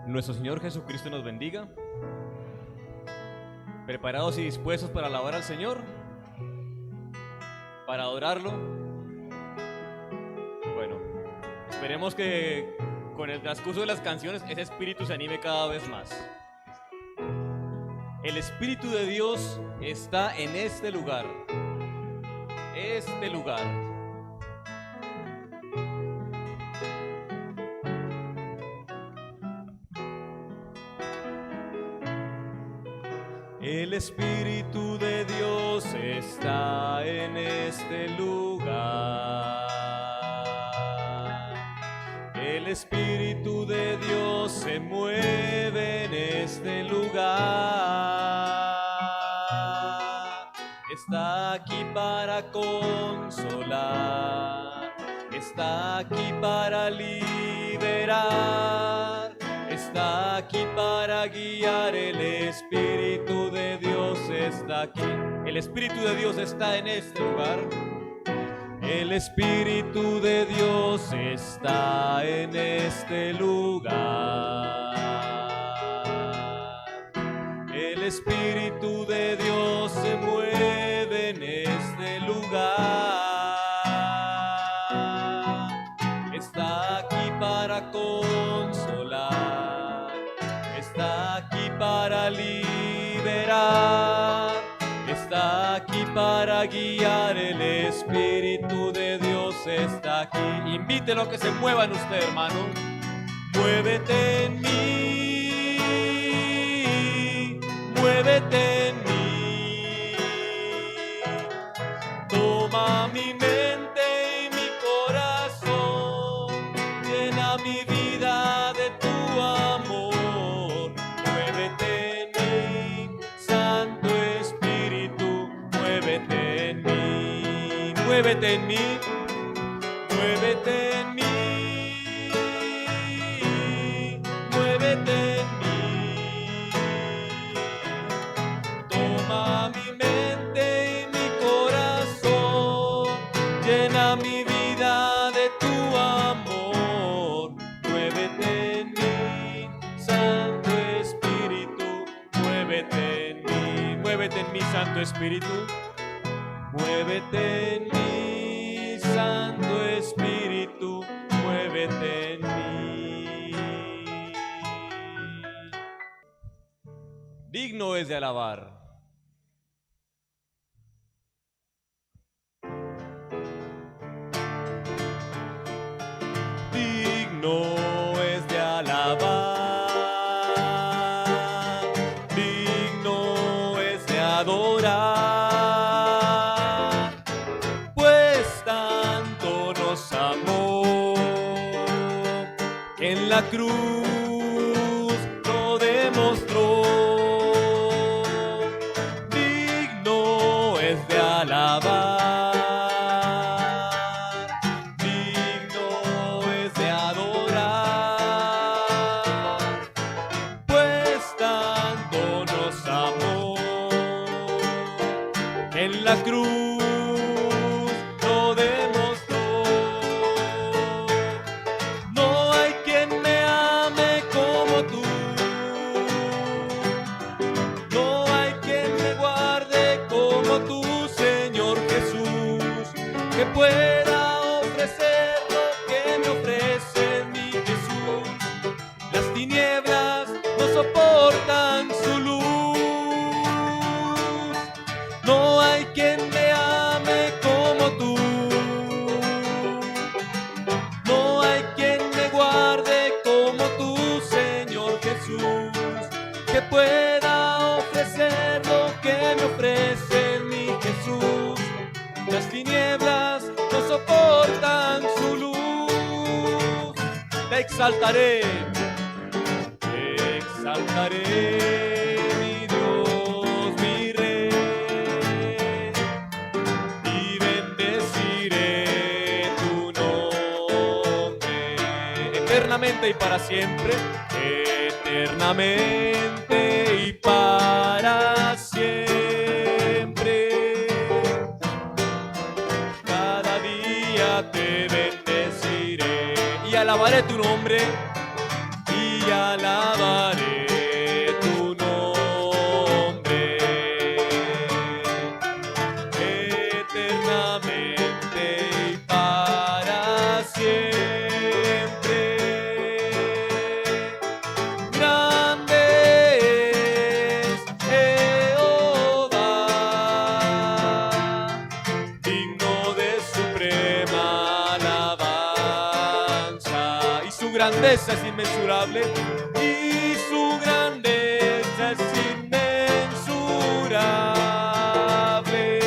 Nuestro Señor Jesucristo nos bendiga. ¿Preparados y dispuestos para alabar al Señor? ¿Para adorarlo? Bueno, esperemos que con el transcurso de las canciones ese espíritu se anime cada vez más. El Espíritu de Dios está en este lugar. Este lugar. El Espíritu de Dios está en este lugar. El Espíritu de Dios se mueve en este lugar. Está aquí para consolar. Está aquí para liberar. Está aquí para guiar. El Espíritu de Dios está aquí. El Espíritu de Dios está en este lugar. El Espíritu de Dios está en este lugar. El Espíritu de Dios se mueve en este lugar. Está aquí para consolar. Está aquí para liberar. Está aquí para guiar. El Espíritu de Dios está aquí. Invítelo a que se mueva en usted, hermano. Muévete en mí. Muévete en mí. Toma mi mente y mi corazón. Llena mi vida de tu amor. Muévete en mí, Santo Espíritu. Muévete en mí. Muévete en mí. Muévete en mí. Muévete en mí. Toma mi mente y mi corazón. Llena mi vida de tu amor. Muévete en mí, Santo Espíritu. Muévete en mí. Muévete en mí, Santo Espíritu. Muévete en mí, Santo Espíritu. Muévete en mí. Digno es de alabar. Digno es de alabar, digno es de adorar, pues tanto nos amó que en la cruz lo demostró. Digno es de alabar. En la cruz lo demostró. No hay quien me ame como tú. No hay quien me guarde como tú, Señor Jesús, que pueda ofrecer lo que me ofrece mi Jesús. Las tinieblas no soportan su luz. No hay quien me ame como tú. No hay quien me guarde como tú, Señor Jesús, que pueda ofrecer lo que me ofrece mi Jesús. Las tinieblas no soportan su luz. Te exaltaré, te exaltaré. Eternamente y para siempre, eternamente y para siempre. Cada día te bendeciré y alabaré tu nombre y alabaré grandeza es inmensurable y su grandeza es inmensurable.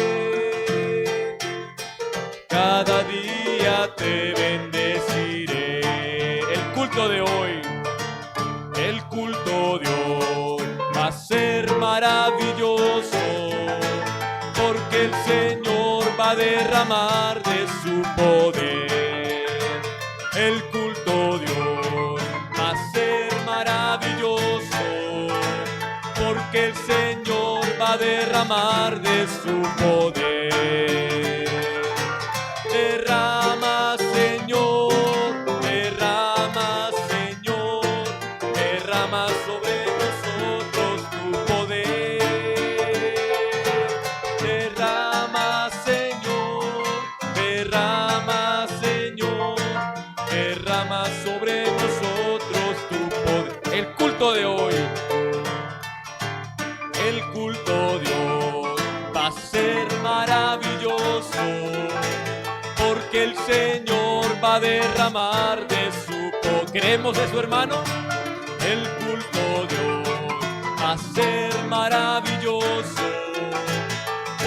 Cada día te bendeciré. El culto de hoy va a ser maravilloso, porque el Señor va a derramar de su poder. El culto de hoy va a ser maravilloso, porque el Señor va a derramar de su poder. Derrama, Señor, derrama, Señor, derrama sobre nosotros tu poder. Derrama, Señor, derrama, Señor, derrama sobre nosotros tu poder. El culto de hoy va a ser maravilloso, porque el Señor va a derramar de su poder. ¿Creemos eso, hermano? El culto de hoy va a ser maravilloso,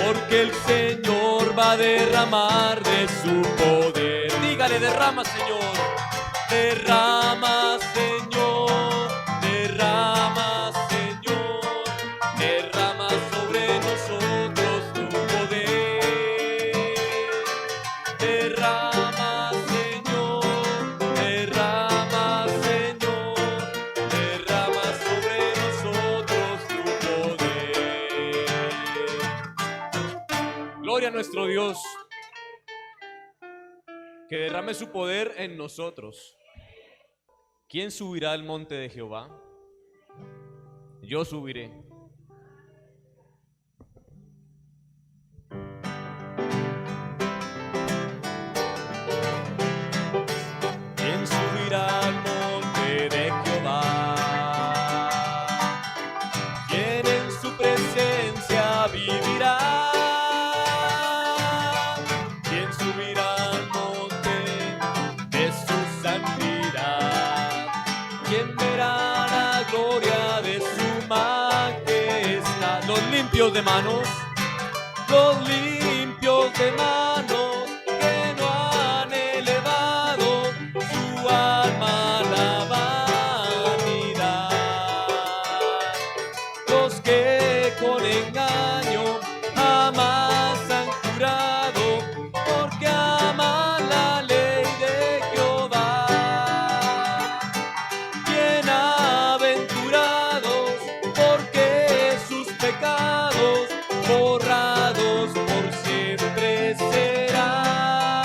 porque el Señor va a derramar de su poder. Dígale, derrama, Señor, derrama, Señor, derrama, Señor, derrama sobre nosotros tu poder. Derrama, Señor, derrama, Señor, derrama sobre nosotros tu poder. Gloria a nuestro Dios, que derrame su poder en nosotros. ¿Quién subirá al monte de Jehová? Yo subiré. ¿Quién subirá al monte de Jehová? ¿Quién en su presencia vivirá? ¿Quién subirá al monte de su santidad? ¿Quién verá la gloria de su majestad? Los limpios de manos, los limpios de manos, que no han elevado su alma a la vanidad. Los que con engaño jamás han jurado, porque aman la ley de Jehová. Bienaventurados, porque sus pecados borrados por siempre serán.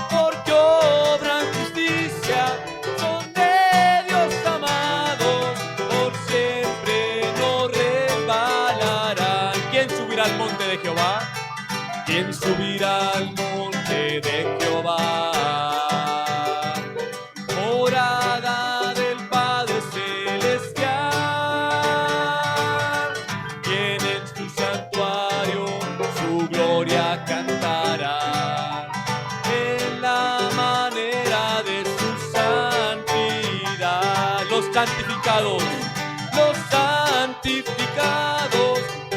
Porque obran justicia, son de Dios amados, por siempre no resbalarán. ¿Quién subirá al monte de Jehová? ¿Quién subirá al monte de Jehová? Morada del Padre Celestial, quien en su santuario su gloria cantará, en la manera de su santidad. Los santificados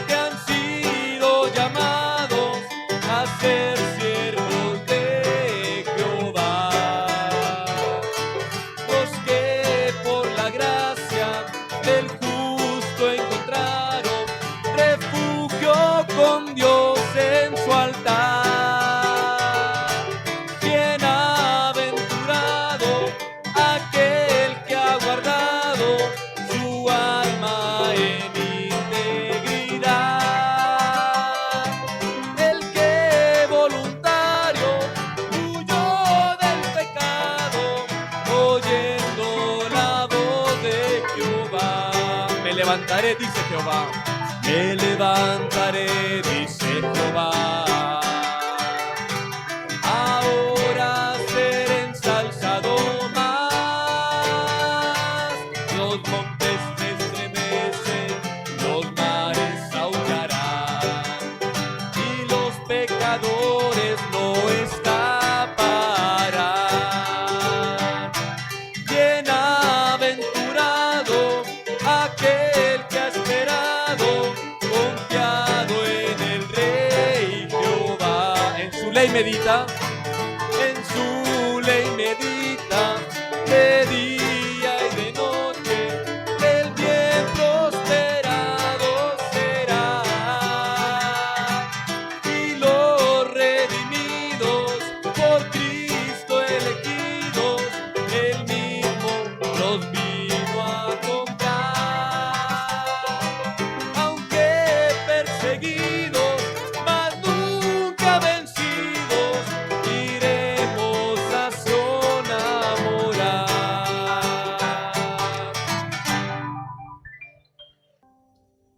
que han sido llamados a ser siervos de Jehová. Los que por la gracia del justo encontraron refugio con Dios en su altar. Bienaventurado aquel que ha guardado su alma en integridad, el que voluntario huyó del pecado, oyendo la voz de Jehová. Me levantaré, dice Jehová, me levantaré, dice Jehová. Ahora seré ensalzado más. Los montes se estremecen, los mares aullarán, y los pecadores no escaparán. medita, en su ley medita, de día y de noche, el bien prosperado será. Y los redimidos, por Cristo elegidos, él mismo los vino a comprar. Aunque perseguidos, mas nunca vencidos, iremos a Sion a morar.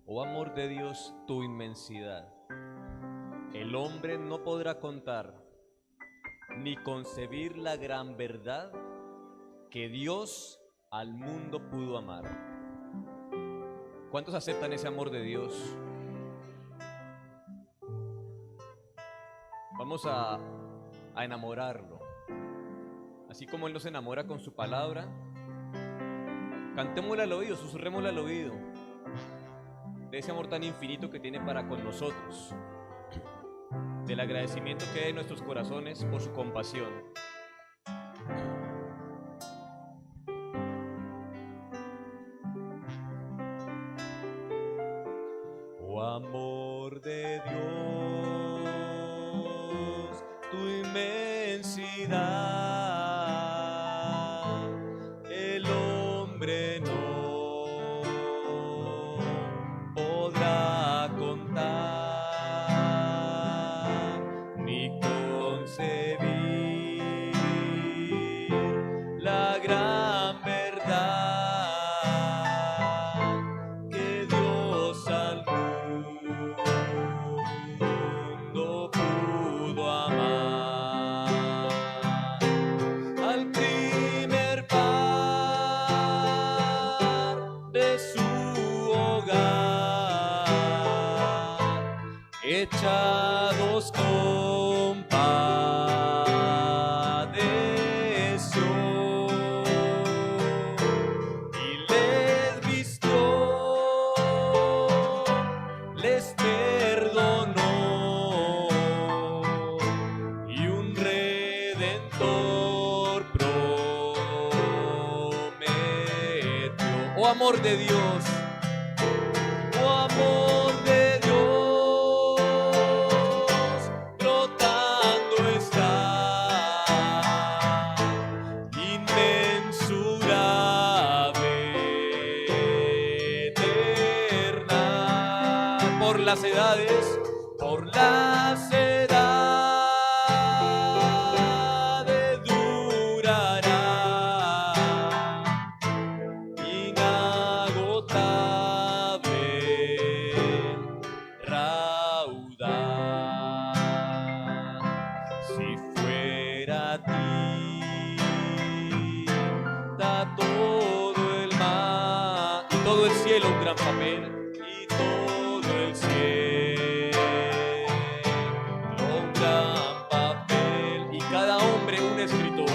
Oh amor de Dios, tu inmensidad, el hombre no podrá contar ni concebir la gran verdad que Dios al mundo pudo amar. ¿Cuántos aceptan ese amor de Dios? Vamos a enamorarlo. Así como Él nos enamora con su palabra, cantémosle al oído, susurrémosle al oído de ese amor tan infinito que tiene para con nosotros, del agradecimiento que hay en nuestros corazones por su compasión. Oh amor de Dios, tu inmensidad, el hombre no podrá contar ni concebir la gran verdad que Dios al mundo pudo amar. Al primer par de su hogar, echados compadeció y les vistió, les perdonó y un redentor prometió. Oh amor de Dios, oh amor de Dios, brotando está, inmensurable, eterna, por las edades durará, inagotable, raudal. Si fuera tinta todo el mar y todo el cielo un gran papel, y todo el cielo un gran papel, y cada hombre un escritor,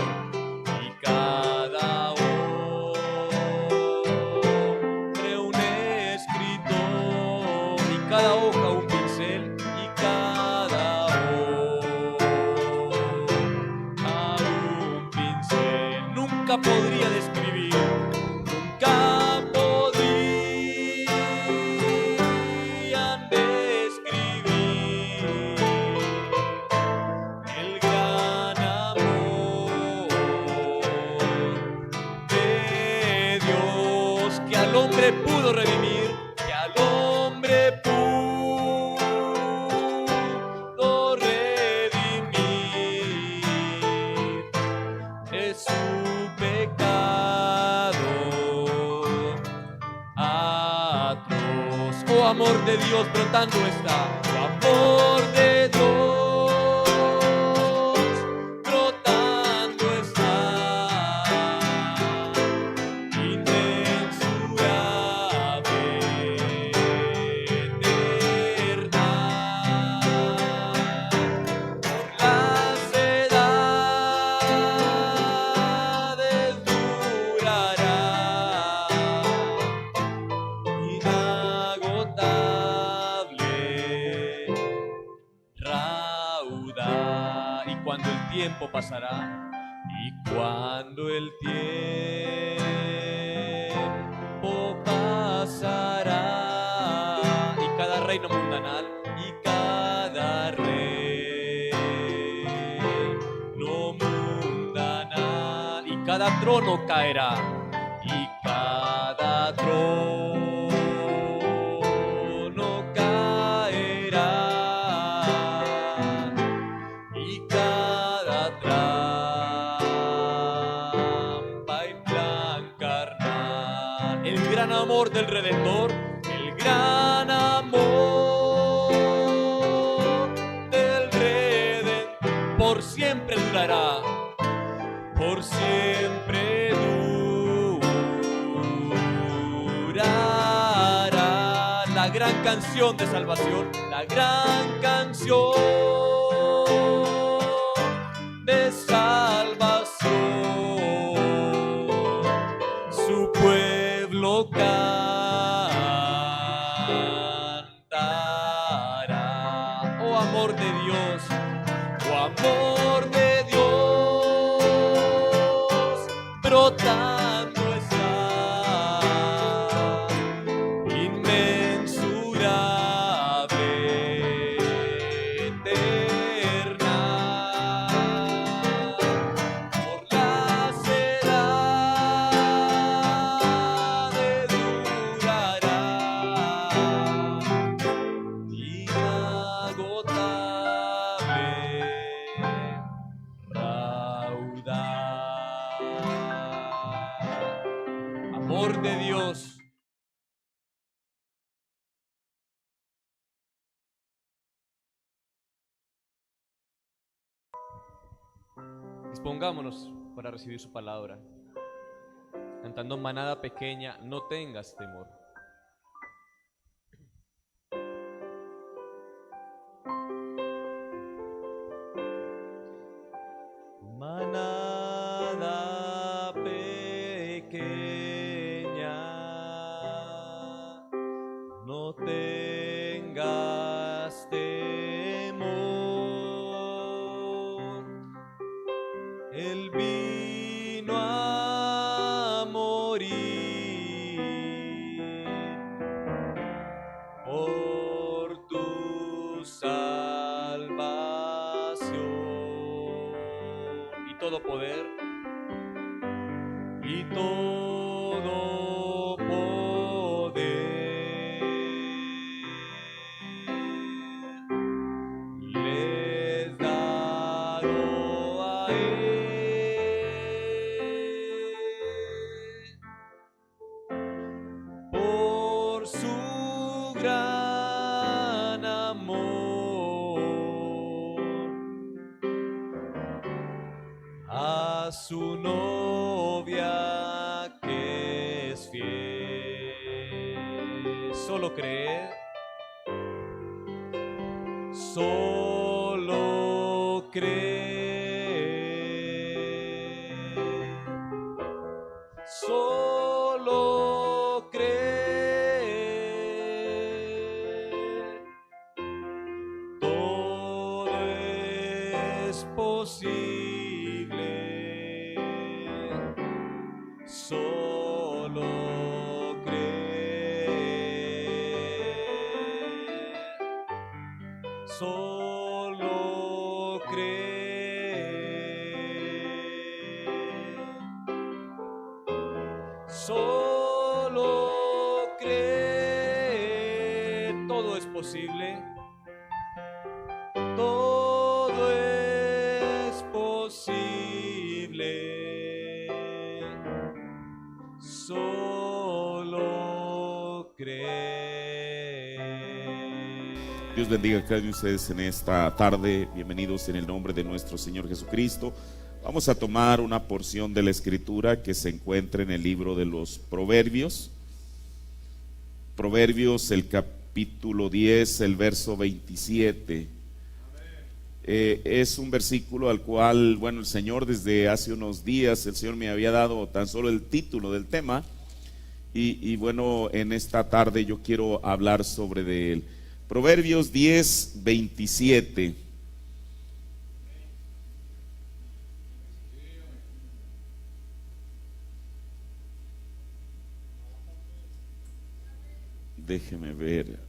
y cada hombre un escritor, y cada hoja un pincel, y cada hoja un pincel. Nunca podría describir, nunca podrían describir el gran amor de Dios que al hombre pudo redimir, que al hombre pudo redimir de su pecado atroz. Oh amor de Dios, brotando está, oh amor de Dios, brotando está, inmensurable, eterna, por las edades durará, inagotable, raudal. Y tiempo pasará. Y cuando el tiempo pasará, y cada reino mundanal, y cada reino mundanal, y cada trono caerá, y cada trono caerá, y cada trampa y plan carnal. El gran amor del Redentor, el gran amor del Redentor, por siempre durará, por siempre durará. La gran canción de salvación, la gran canción de salvación, su pueblo cantará. Oh amor de Dios, oh amor de Dios, brotando está, inmensurable, eterna, por las edades durará, inagotable raudal. Amor de Dios. Dispongámonos para recibir su palabra, cantando manada pequeña, no tengas temor. Manada pequeña, no tengas temor. Él vino a morir por tu salvación, y todo poder, y todo poder les dado a él por su gran amor a su novia que es fiel. Solo creed, solo creed, solo creed. Todo es posible, solo creed, solo creed, solo creed. Todo es posible, todo es posible, solo creed. Dios bendiga a cada uno de ustedes en esta tarde. Bienvenidos en el nombre de nuestro Señor Jesucristo. Vamos a tomar una porción de la Escritura que se encuentra en el libro de los Proverbios. Proverbios, el capítulo 10, el verso 27. Es un versículo al cual, bueno, el Señor desde hace unos días, el Señor me había dado tan solo el título del tema. Y bueno, en esta tarde yo quiero hablar sobre él. Proverbios 10, 27. Déjeme ver.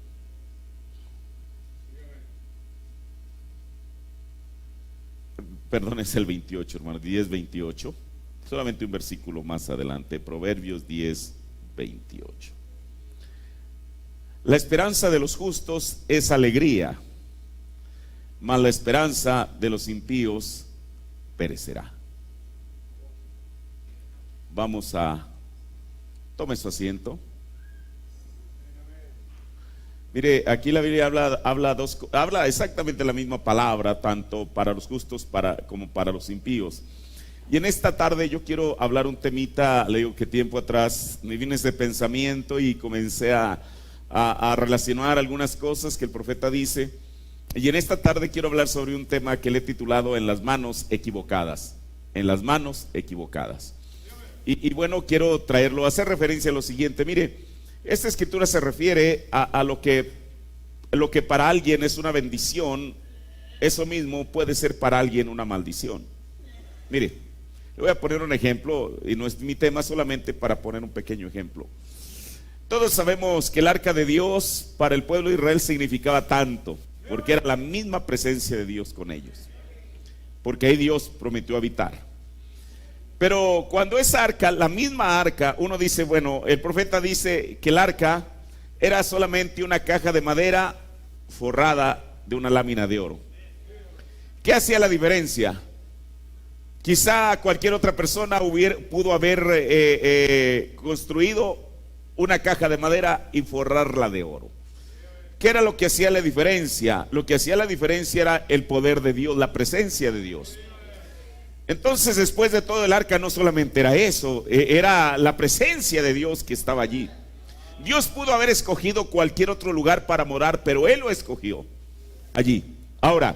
Perdón, es el 28, hermano, 10:28. Solamente un versículo más adelante, Proverbios 10:28. La esperanza de los justos es alegría, mas la esperanza de los impíos perecerá. Vamos a... Tome su asiento. Mire, aquí la Biblia habla exactamente la misma palabra, tanto para los justos como para los impíos. Y en esta tarde yo quiero hablar un temita. Le digo que tiempo atrás me vine ese pensamiento y comencé a relacionar algunas cosas que el profeta dice. Y en esta tarde quiero hablar sobre un tema que le he titulado En las manos equivocadas. En las manos equivocadas. Y bueno, quiero traerlo, hacer referencia a lo siguiente. Mire, esta escritura se refiere a lo que para alguien es una bendición, eso mismo puede ser para alguien una maldición. Mire, le voy a poner un ejemplo, y no es mi tema, solamente para poner un pequeño ejemplo. Todos sabemos que el arca de Dios para el pueblo de Israel significaba tanto, porque era la misma presencia de Dios con ellos, porque ahí Dios prometió habitar. Pero cuando esa arca, la misma arca, uno dice, bueno, el profeta dice que el arca era solamente una caja de madera forrada de una lámina de oro. ¿Qué hacía la diferencia? Quizá cualquier otra persona pudo haber construido una caja de madera y forrarla de oro. ¿Qué era lo que hacía la diferencia? Lo que hacía la diferencia era el poder de Dios, la presencia de Dios. Entonces, después de todo, el arca no solamente era eso, era la presencia de Dios que estaba allí. Dios pudo haber escogido cualquier otro lugar para morar, pero Él lo escogió allí. Ahora,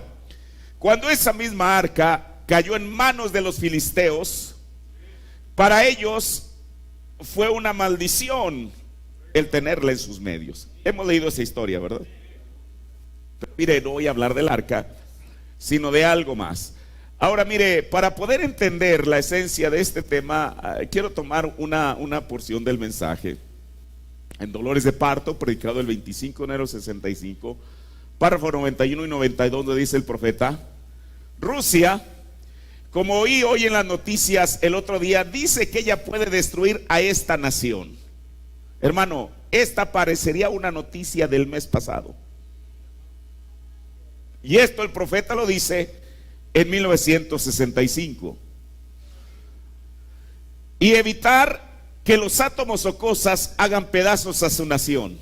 cuando esa misma arca cayó en manos de los filisteos, para ellos fue una maldición el tenerla en sus medios. Hemos leído esa historia, ¿verdad? Pero mire, no voy a hablar del arca, sino de algo más. Ahora mire, para poder entender la esencia de este tema, quiero tomar una porción del mensaje en Dolores de Parto, predicado el 25 de enero de 65, párrafo 91 y 92, donde dice el profeta: Rusia, como oí hoy en las noticias el otro día, dice que ella puede destruir a esta nación. Hermano, esta parecería una noticia del mes pasado. Y esto el profeta lo dice en 1965. Y evitar que los átomos o cosas hagan pedazos a su nación.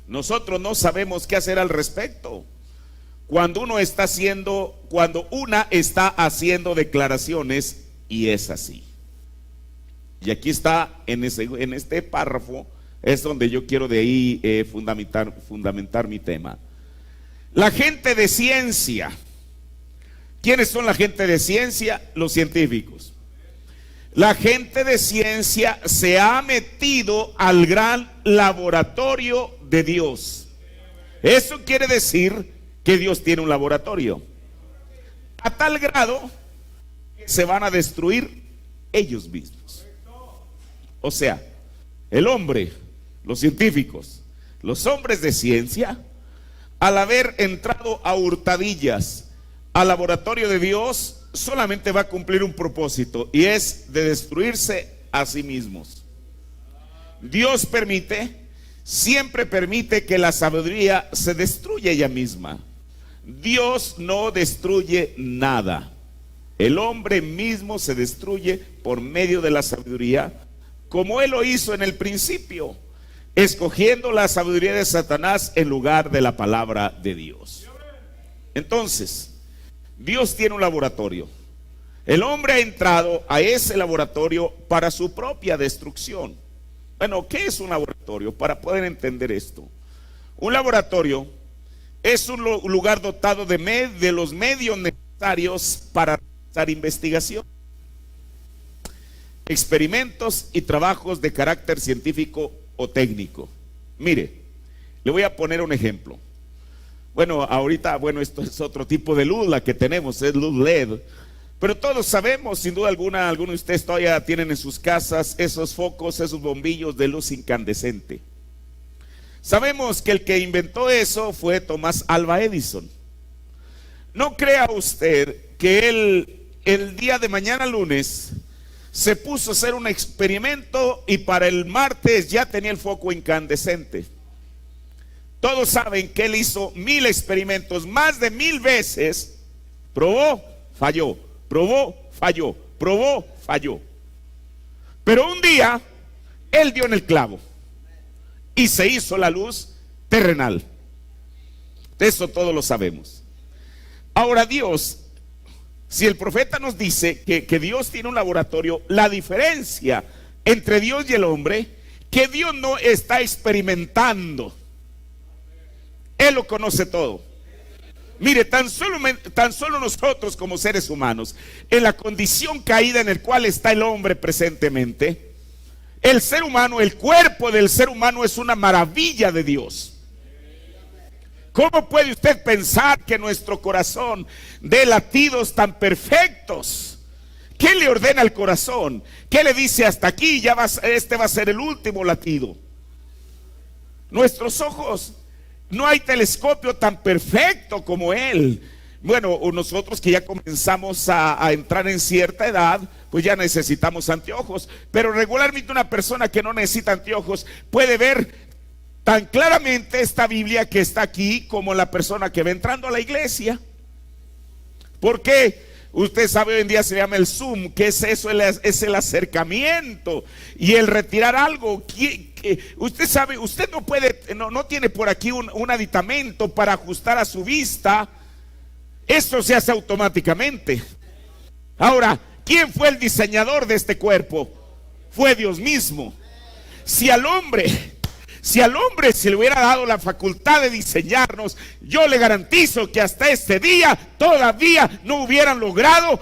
Nosotros no sabemos qué hacer al respecto. Cuando una está haciendo declaraciones, y es así. Y aquí está, en este párrafo, es donde yo quiero de ahí fundamentar mi tema. La gente de ciencia. ¿Quiénes son la gente de ciencia? Los científicos. La gente de ciencia se ha metido al gran laboratorio de Dios. Eso quiere decir que Dios tiene un laboratorio. A tal grado que se van a destruir ellos mismos. O sea, el hombre, los científicos, los hombres de ciencia, al haber entrado a hurtadillas al laboratorio de Dios, solamente va a cumplir un propósito, y es de destruirse a sí mismos. Dios siempre permite que la sabiduría se destruya ella misma. Dios no destruye nada. El hombre mismo se destruye por medio de la sabiduría, como Él lo hizo en el principio, escogiendo la sabiduría de Satanás en lugar de la palabra de Dios. Entonces, Dios tiene un laboratorio. El hombre ha entrado a ese laboratorio para su propia destrucción. Bueno, ¿qué es un laboratorio? Para poder entender esto, un laboratorio es un lugar dotado de los medios necesarios para realizar investigación, experimentos y trabajos de carácter científico o técnico. Mire, le voy a poner un ejemplo. Bueno, ahorita, esto es otro tipo de luz, la que tenemos es luz LED, pero todos sabemos, sin duda alguna, algunos de ustedes todavía tienen en sus casas esos focos, esos bombillos de luz incandescente. Sabemos que el que inventó eso fue Thomas Alva Edison. No crea usted que él el día de mañana lunes se puso a hacer un experimento y para el martes ya tenía el foco incandescente. Todos saben que él hizo 1000 experimentos, más de 1000 veces. Probó, falló, probó, falló, probó, falló. Pero un día él dio en el clavo y se hizo la luz terrenal. De eso todos lo sabemos. Ahora Dios, si el profeta nos dice que Dios tiene un laboratorio, la diferencia entre Dios y el hombre, que Dios no está experimentando. Él lo conoce todo. Mire, tan solo nosotros como seres humanos, en la condición caída en la cual está el hombre presentemente, el ser humano, el cuerpo del ser humano es una maravilla de Dios. ¿Cómo puede usted pensar que nuestro corazón dé latidos tan perfectos? ¿Qué le ordena al corazón? ¿Qué le dice hasta aquí? Este va a ser el último latido. Nuestros ojos, no hay telescopio tan perfecto como él. Bueno, nosotros que ya comenzamos a entrar en cierta edad, pues ya necesitamos anteojos. Pero regularmente una persona que no necesita anteojos puede ver tan claramente esta Biblia que está aquí como la persona que va entrando a la iglesia. ¿Por qué? Usted sabe, hoy en día se llama el zoom. ¿Qué es eso? Es el acercamiento y el retirar algo. Usted sabe, usted no puede, no tiene por aquí un aditamento para ajustar a su vista. Esto se hace automáticamente. Ahora, ¿quién fue el diseñador de este cuerpo? Fue Dios mismo. Si al hombre se le hubiera dado la facultad de diseñarnos, yo le garantizo que hasta este día todavía no hubieran logrado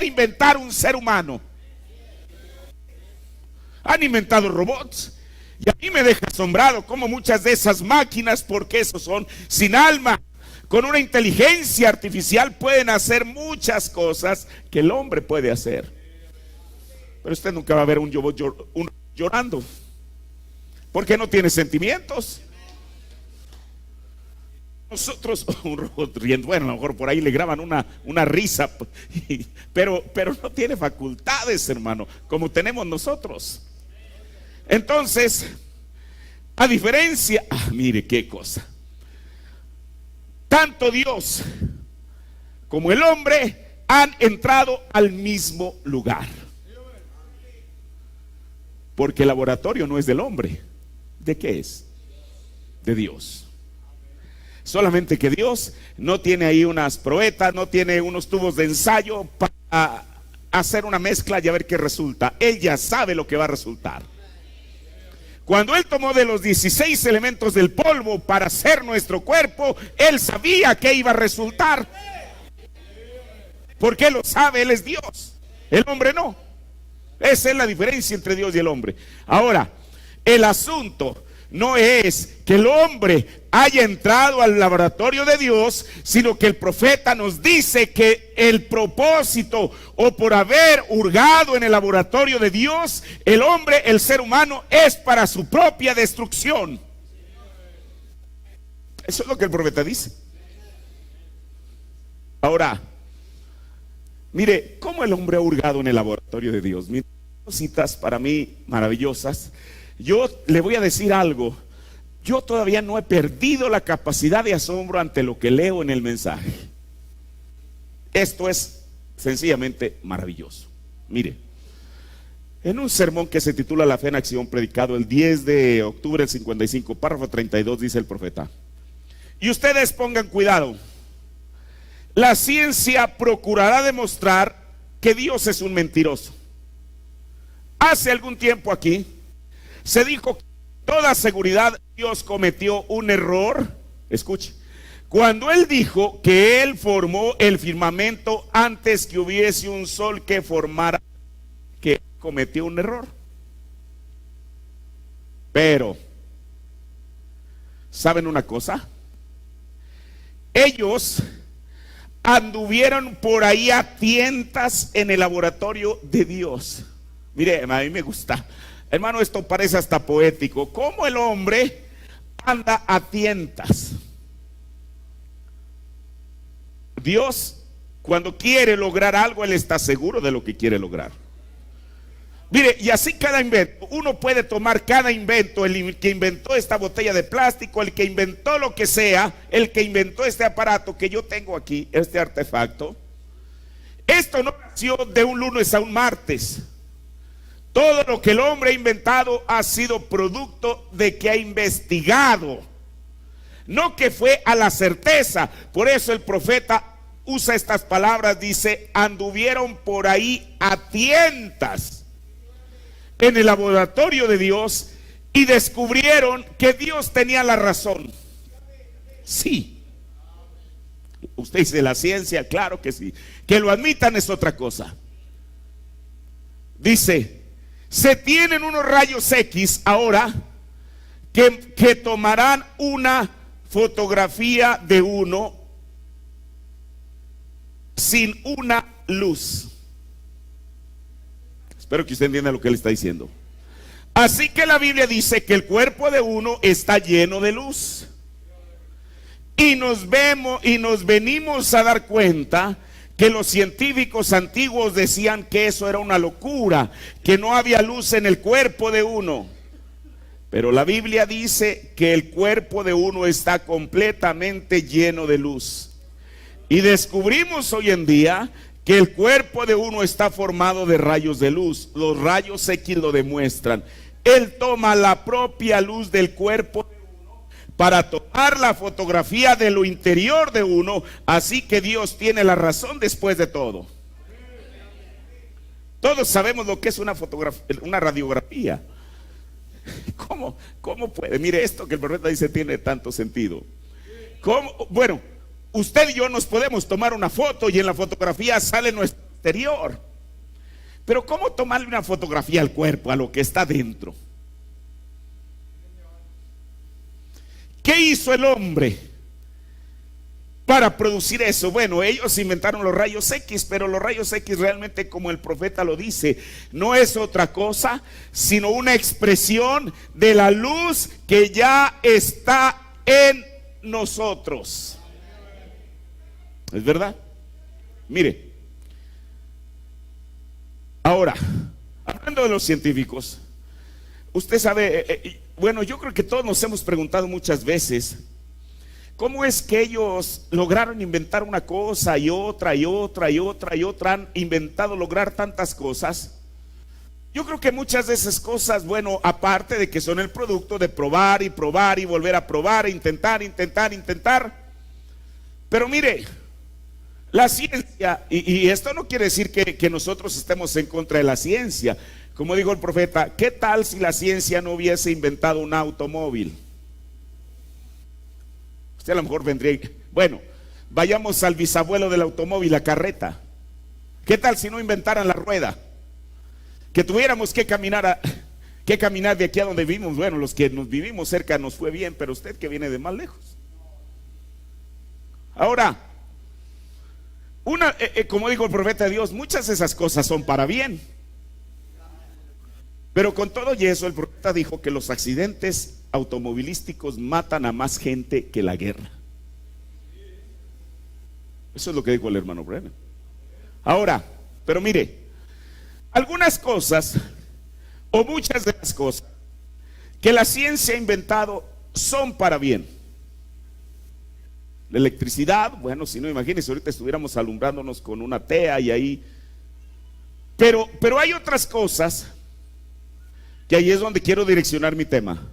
inventar un ser humano. Han inventado robots y a mí me deja asombrado cómo muchas de esas máquinas, porque esos son sin alma, con una inteligencia artificial pueden hacer muchas cosas que el hombre puede hacer. Pero usted nunca va a ver un robot llorando, porque no tiene sentimientos. Nosotros, un robot riendo, bueno, a lo mejor por ahí le graban una risa, pero no tiene facultades, hermano, como tenemos nosotros. Entonces, a diferencia, mire qué cosa, tanto Dios como el hombre han entrado al mismo lugar, porque el laboratorio no es del hombre. ¿De qué es? De Dios. Solamente que Dios no tiene ahí unas probetas, no tiene unos tubos de ensayo para hacer una mezcla y a ver qué resulta. Él ya sabe lo que va a resultar. Cuando Él tomó de los 16 elementos del polvo para hacer nuestro cuerpo, Él sabía que iba a resultar. Porque Él lo sabe, Él es Dios. El hombre no. Esa es la diferencia entre Dios y el hombre. Ahora, el asunto no es que el hombre haya entrado al laboratorio de Dios, sino que el profeta nos dice que el propósito, o por haber hurgado en el laboratorio de Dios, el hombre, el ser humano, es para su propia destrucción. Eso es lo que el profeta dice. Ahora, mire, ¿cómo el hombre ha hurgado en el laboratorio de Dios? Mire, cositas para mí maravillosas. Yo le voy a decir algo. Yo todavía no he perdido la capacidad de asombro ante lo que leo en el mensaje. Esto es sencillamente maravilloso. Mire, en un sermón que se titula La fe en acción, predicado el 10 de octubre del 55, párrafo 32, dice el profeta: y ustedes pongan cuidado. La ciencia procurará demostrar que Dios es un mentiroso. Hace algún tiempo aquí se dijo que con toda seguridad Dios cometió un error. Escuche, cuando Él dijo que Él formó el firmamento antes que hubiese un sol que formara, que cometió un error. Pero, ¿saben una cosa? Ellos anduvieron por ahí a tientas en el laboratorio de Dios. Mire, a mí me gusta, hermano, esto parece hasta poético. Cómo el hombre anda a tientas. Dios, cuando quiere lograr algo, Él está seguro de lo que quiere lograr. Mire, y así cada invento, uno puede tomar cada invento, el que inventó esta botella de plástico, el que inventó lo que sea, el que inventó este aparato que yo tengo aquí, este artefacto. Esto no nació de un lunes a un martes. Todo lo que el hombre ha inventado ha sido producto de que ha investigado, no que fue a la certeza. Por eso el profeta usa estas palabras, dice: anduvieron por ahí a tientas en el laboratorio de Dios y descubrieron que Dios tenía la razón. Sí. Usted dice la ciencia, claro que sí. Que lo admitan es otra cosa. Dice: se tienen unos rayos X ahora que tomarán una fotografía de uno sin una luz. Espero que usted entienda lo que él está diciendo. Así que la Biblia dice que el cuerpo de uno está lleno de luz. Y nos venimos a dar cuenta que los científicos antiguos decían que eso era una locura, que no había luz en el cuerpo de uno. Pero la Biblia dice que el cuerpo de uno está completamente lleno de luz. Y descubrimos hoy en día que el cuerpo de uno está formado de rayos de luz. Los rayos X lo demuestran. Él toma la propia luz del cuerpo de uno para tomar la fotografía de lo interior de uno. Así que Dios tiene la razón después de todo. Todos sabemos lo que es una radiografía. ¿Cómo puede? Mire, esto que el profeta dice tiene tanto sentido. ¿Cómo? Bueno, usted y yo nos podemos tomar una foto y en la fotografía sale nuestro exterior. Pero ¿cómo tomarle una fotografía al cuerpo, a lo que está dentro? ¿Qué hizo el hombre para producir eso? Bueno, ellos inventaron los rayos X, pero los rayos X realmente, como el profeta lo dice, no es otra cosa sino una expresión de la luz que ya está en nosotros. ¿Es verdad? Mire, ahora, hablando de los científicos, usted sabe, bueno, yo creo que todos nos hemos preguntado muchas veces, ¿cómo es que ellos lograron inventar una cosa y otra y otra y otra y otra? Han inventado lograr tantas cosas. Yo creo que muchas de esas cosas, bueno, aparte de que son el producto de probar y probar y volver a probar, intentar, pero mire, la ciencia, y esto no quiere decir que nosotros estemos en contra de la ciencia. Como dijo el profeta, ¿qué tal si la ciencia no hubiese inventado un automóvil? Usted a lo mejor vendría, bueno, vayamos al bisabuelo del automóvil, la carreta. ¿Qué tal si no inventaran la rueda? Que tuviéramos que caminar de aquí a donde vivimos. Bueno, los que nos vivimos cerca nos fue bien, pero usted que viene de más lejos. Ahora, como dijo el profeta de Dios, muchas de esas cosas son para bien. Pero con todo y eso, el profeta dijo que los accidentes automovilísticos matan a más gente que la guerra. Eso es lo que dijo el hermano Brennan. Ahora, pero mire, algunas cosas, o muchas de las cosas que la ciencia ha inventado son para bien. La electricidad, bueno, si no, imagínense, ahorita estuviéramos alumbrándonos con una tea y ahí. Pero hay otras cosas, que ahí es donde quiero direccionar mi tema,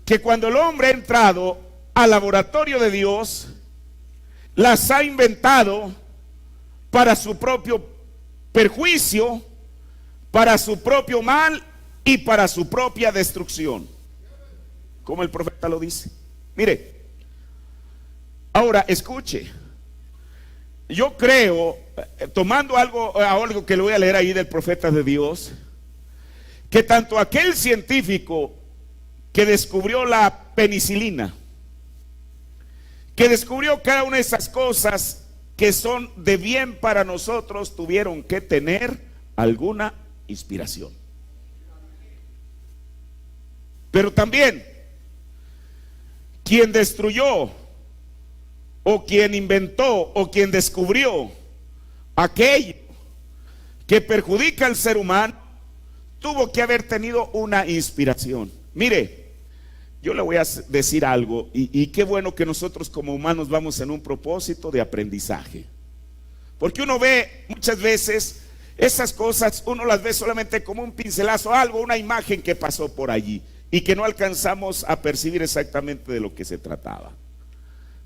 que cuando el hombre ha entrado al laboratorio de Dios, las ha inventado para su propio perjuicio, para su propio mal y para su propia destrucción, como el profeta lo dice. Mire, ahora escuche, yo creo, tomando algo que le voy a leer ahí del profeta de Dios, que tanto aquel científico que descubrió la penicilina, que descubrió cada una de esas cosas que son de bien para nosotros, tuvieron que tener alguna inspiración. Pero también quien destruyó, o quien inventó, o quien descubrió aquello que perjudica al ser humano, tuvo que haber tenido una inspiración. Mire, yo le voy a decir algo, y qué bueno que nosotros como humanos vamos en un propósito de aprendizaje. Porque uno ve muchas veces esas cosas, uno las ve solamente como un pincelazo, algo, una imagen que pasó por allí, y que no alcanzamos a percibir exactamente de lo que se trataba.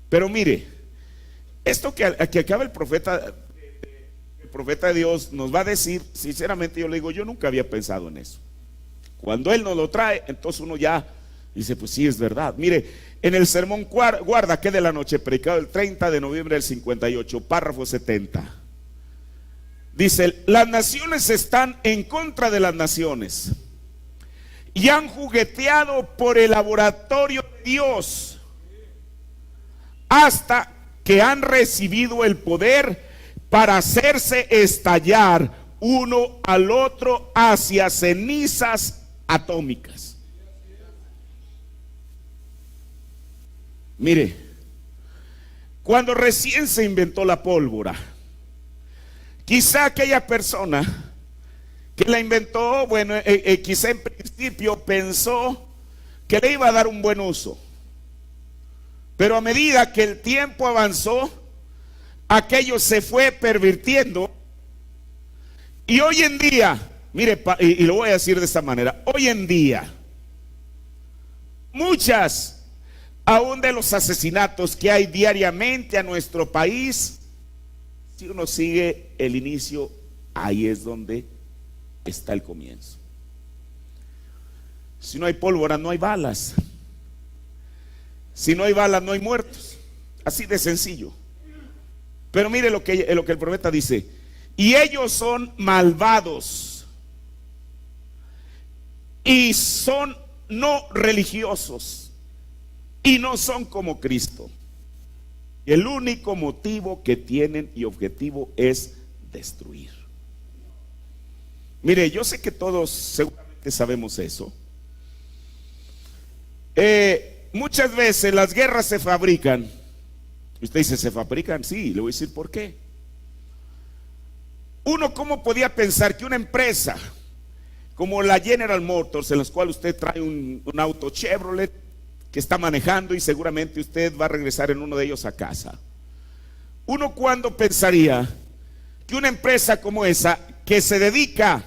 Pero mire, esto que acaba el profeta de Dios nos va a decir, sinceramente yo le digo, yo nunca había pensado en eso. Cuando Él nos lo trae, entonces uno ya dice, pues sí, es verdad. Mire, en el sermón guarda que de la noche, predicado el 30 de noviembre del 58, párrafo 70. Dice, las naciones están en contra de las naciones y han jugueteado por el laboratorio de Dios hasta que han recibido el poder para hacerse estallar uno al otro hacia cenizas atómicas. Mire, cuando recién se inventó la pólvora, quizá aquella persona que la inventó, bueno, quizá en principio pensó que le iba a dar un buen uso. Pero a medida que el tiempo avanzó, aquello se fue pervirtiendo. Y hoy en día, mire, y lo voy a decir de esta manera, hoy en día, muchas, aún de los asesinatos que hay diariamente a nuestro país, si uno sigue el inicio, ahí es donde está el comienzo. Si no hay pólvora, no hay balas. Si no hay balas, no hay muertos. Así de sencillo. Pero mire lo que el profeta dice: y ellos son malvados y son no religiosos y no son como Cristo. El único motivo que tienen y objetivo es destruir. Mire, yo sé que todos seguramente sabemos eso. Muchas veces las guerras se fabrican. Usted dice, ¿se fabrican? Sí, le voy a decir por qué. Uno, ¿cómo podía pensar que una empresa como la General Motors, en la cual usted trae un auto Chevrolet que está manejando y seguramente usted va a regresar en uno de ellos a casa? Uno, ¿cuándo pensaría que una empresa como esa, que se dedica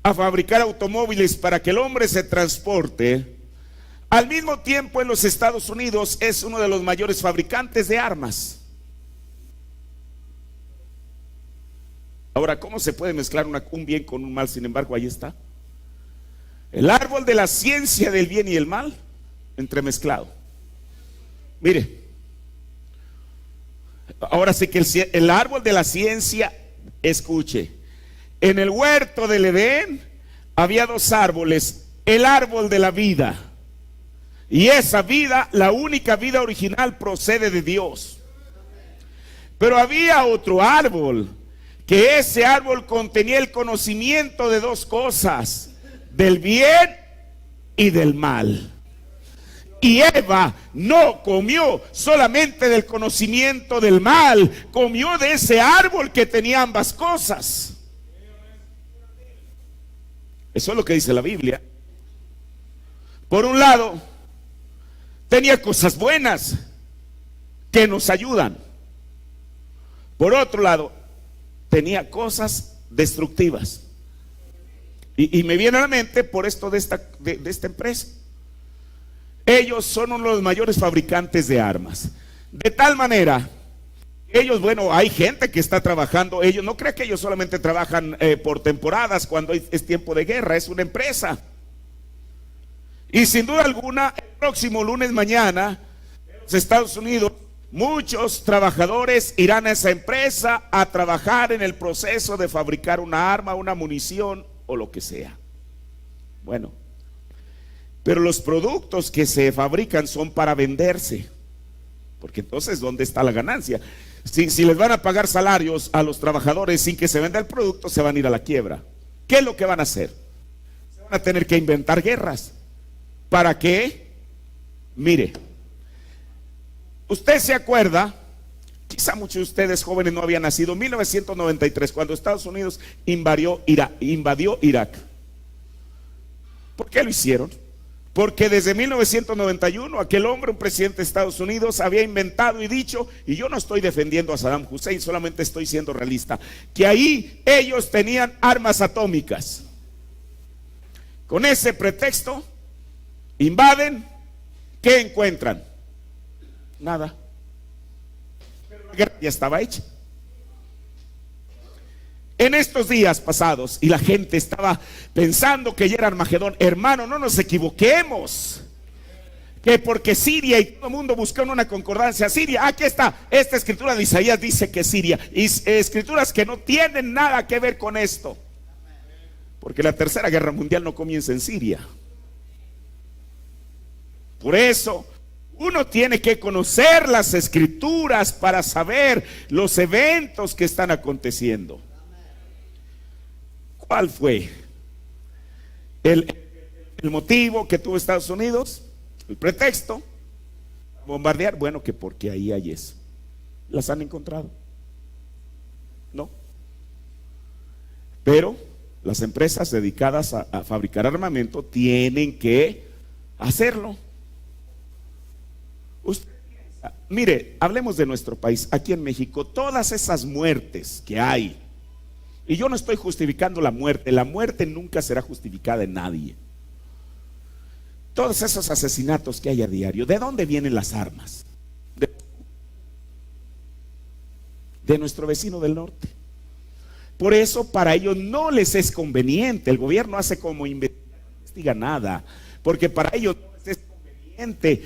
a fabricar automóviles para que el hombre se transporte, al mismo tiempo en los Estados Unidos es uno de los mayores fabricantes de armas? Ahora, ¿cómo se puede mezclar un bien con un mal? Sin embargo, ahí está el árbol de la ciencia del bien y el mal entremezclado. Mire, ahora sí que el árbol de la ciencia, escuche, en el huerto del Edén había dos árboles: el árbol de la vida, y esa vida, la única vida original, procede de Dios. Pero había otro árbol, que ese árbol contenía el conocimiento de dos cosas: del bien y del mal. Y Eva no comió solamente del conocimiento del mal, comió de ese árbol que tenía ambas cosas. Eso es lo que dice la Biblia. Por un lado, tenía cosas buenas que nos ayudan. Por otro lado, tenía cosas destructivas. Y me viene a la mente por esto de esta empresa. Ellos son uno de los mayores fabricantes de armas. De tal manera, ellos, bueno, hay gente que está trabajando. Ellos, no crean que ellos solamente trabajan por temporadas cuando es tiempo de guerra. Es una empresa. Y sin duda alguna, el próximo lunes mañana, en los Estados Unidos, muchos trabajadores irán a esa empresa a trabajar en el proceso de fabricar una arma, una munición o lo que sea. Bueno, pero los productos que se fabrican son para venderse, porque entonces ¿dónde está la ganancia? Si les van a pagar salarios a los trabajadores sin que se venda el producto, se van a ir a la quiebra. ¿Qué es lo que van a hacer? Se van a tener que inventar guerras. ¿Para qué? Mire, Usted se acuerda, quizá muchos de ustedes jóvenes no habían nacido, 1993, cuando Estados Unidos invadió Irak. ¿Por qué lo hicieron? Porque desde 1991 aquel hombre, un presidente de Estados Unidos, había inventado y dicho, y yo no estoy defendiendo a Saddam Hussein, solamente estoy siendo realista, que ahí ellos tenían armas atómicas. Con ese pretexto invaden, ¿qué encuentran? Nada. Pero la guerra ya estaba hecha. En estos días pasados, y la gente estaba pensando que ya era Armagedón, hermano, no nos equivoquemos. Que porque Siria, y todo el mundo buscó una concordancia, Siria, aquí está, esta escritura de Isaías dice que Siria, y escrituras que no tienen nada que ver con esto. Porque la tercera guerra mundial no comienza en Siria. Por eso uno tiene que conocer las escrituras para saber los eventos que están aconteciendo. ¿Cuál fue el motivo que tuvo Estados Unidos? El pretexto, bombardear. Bueno, que porque ahí hay eso. ¿Las han encontrado? No. Pero las empresas dedicadas a fabricar armamento tienen que hacerlo. Usted piensa, mire, hablemos de nuestro país, aquí en México, todas esas muertes que hay. Y yo no estoy justificando la muerte nunca será justificada en nadie. Todos esos asesinatos que hay a diario, ¿de dónde vienen las armas? De nuestro vecino del norte. Por eso para ellos no les es conveniente, el gobierno hace como investiga nada, porque para ellos no les es conveniente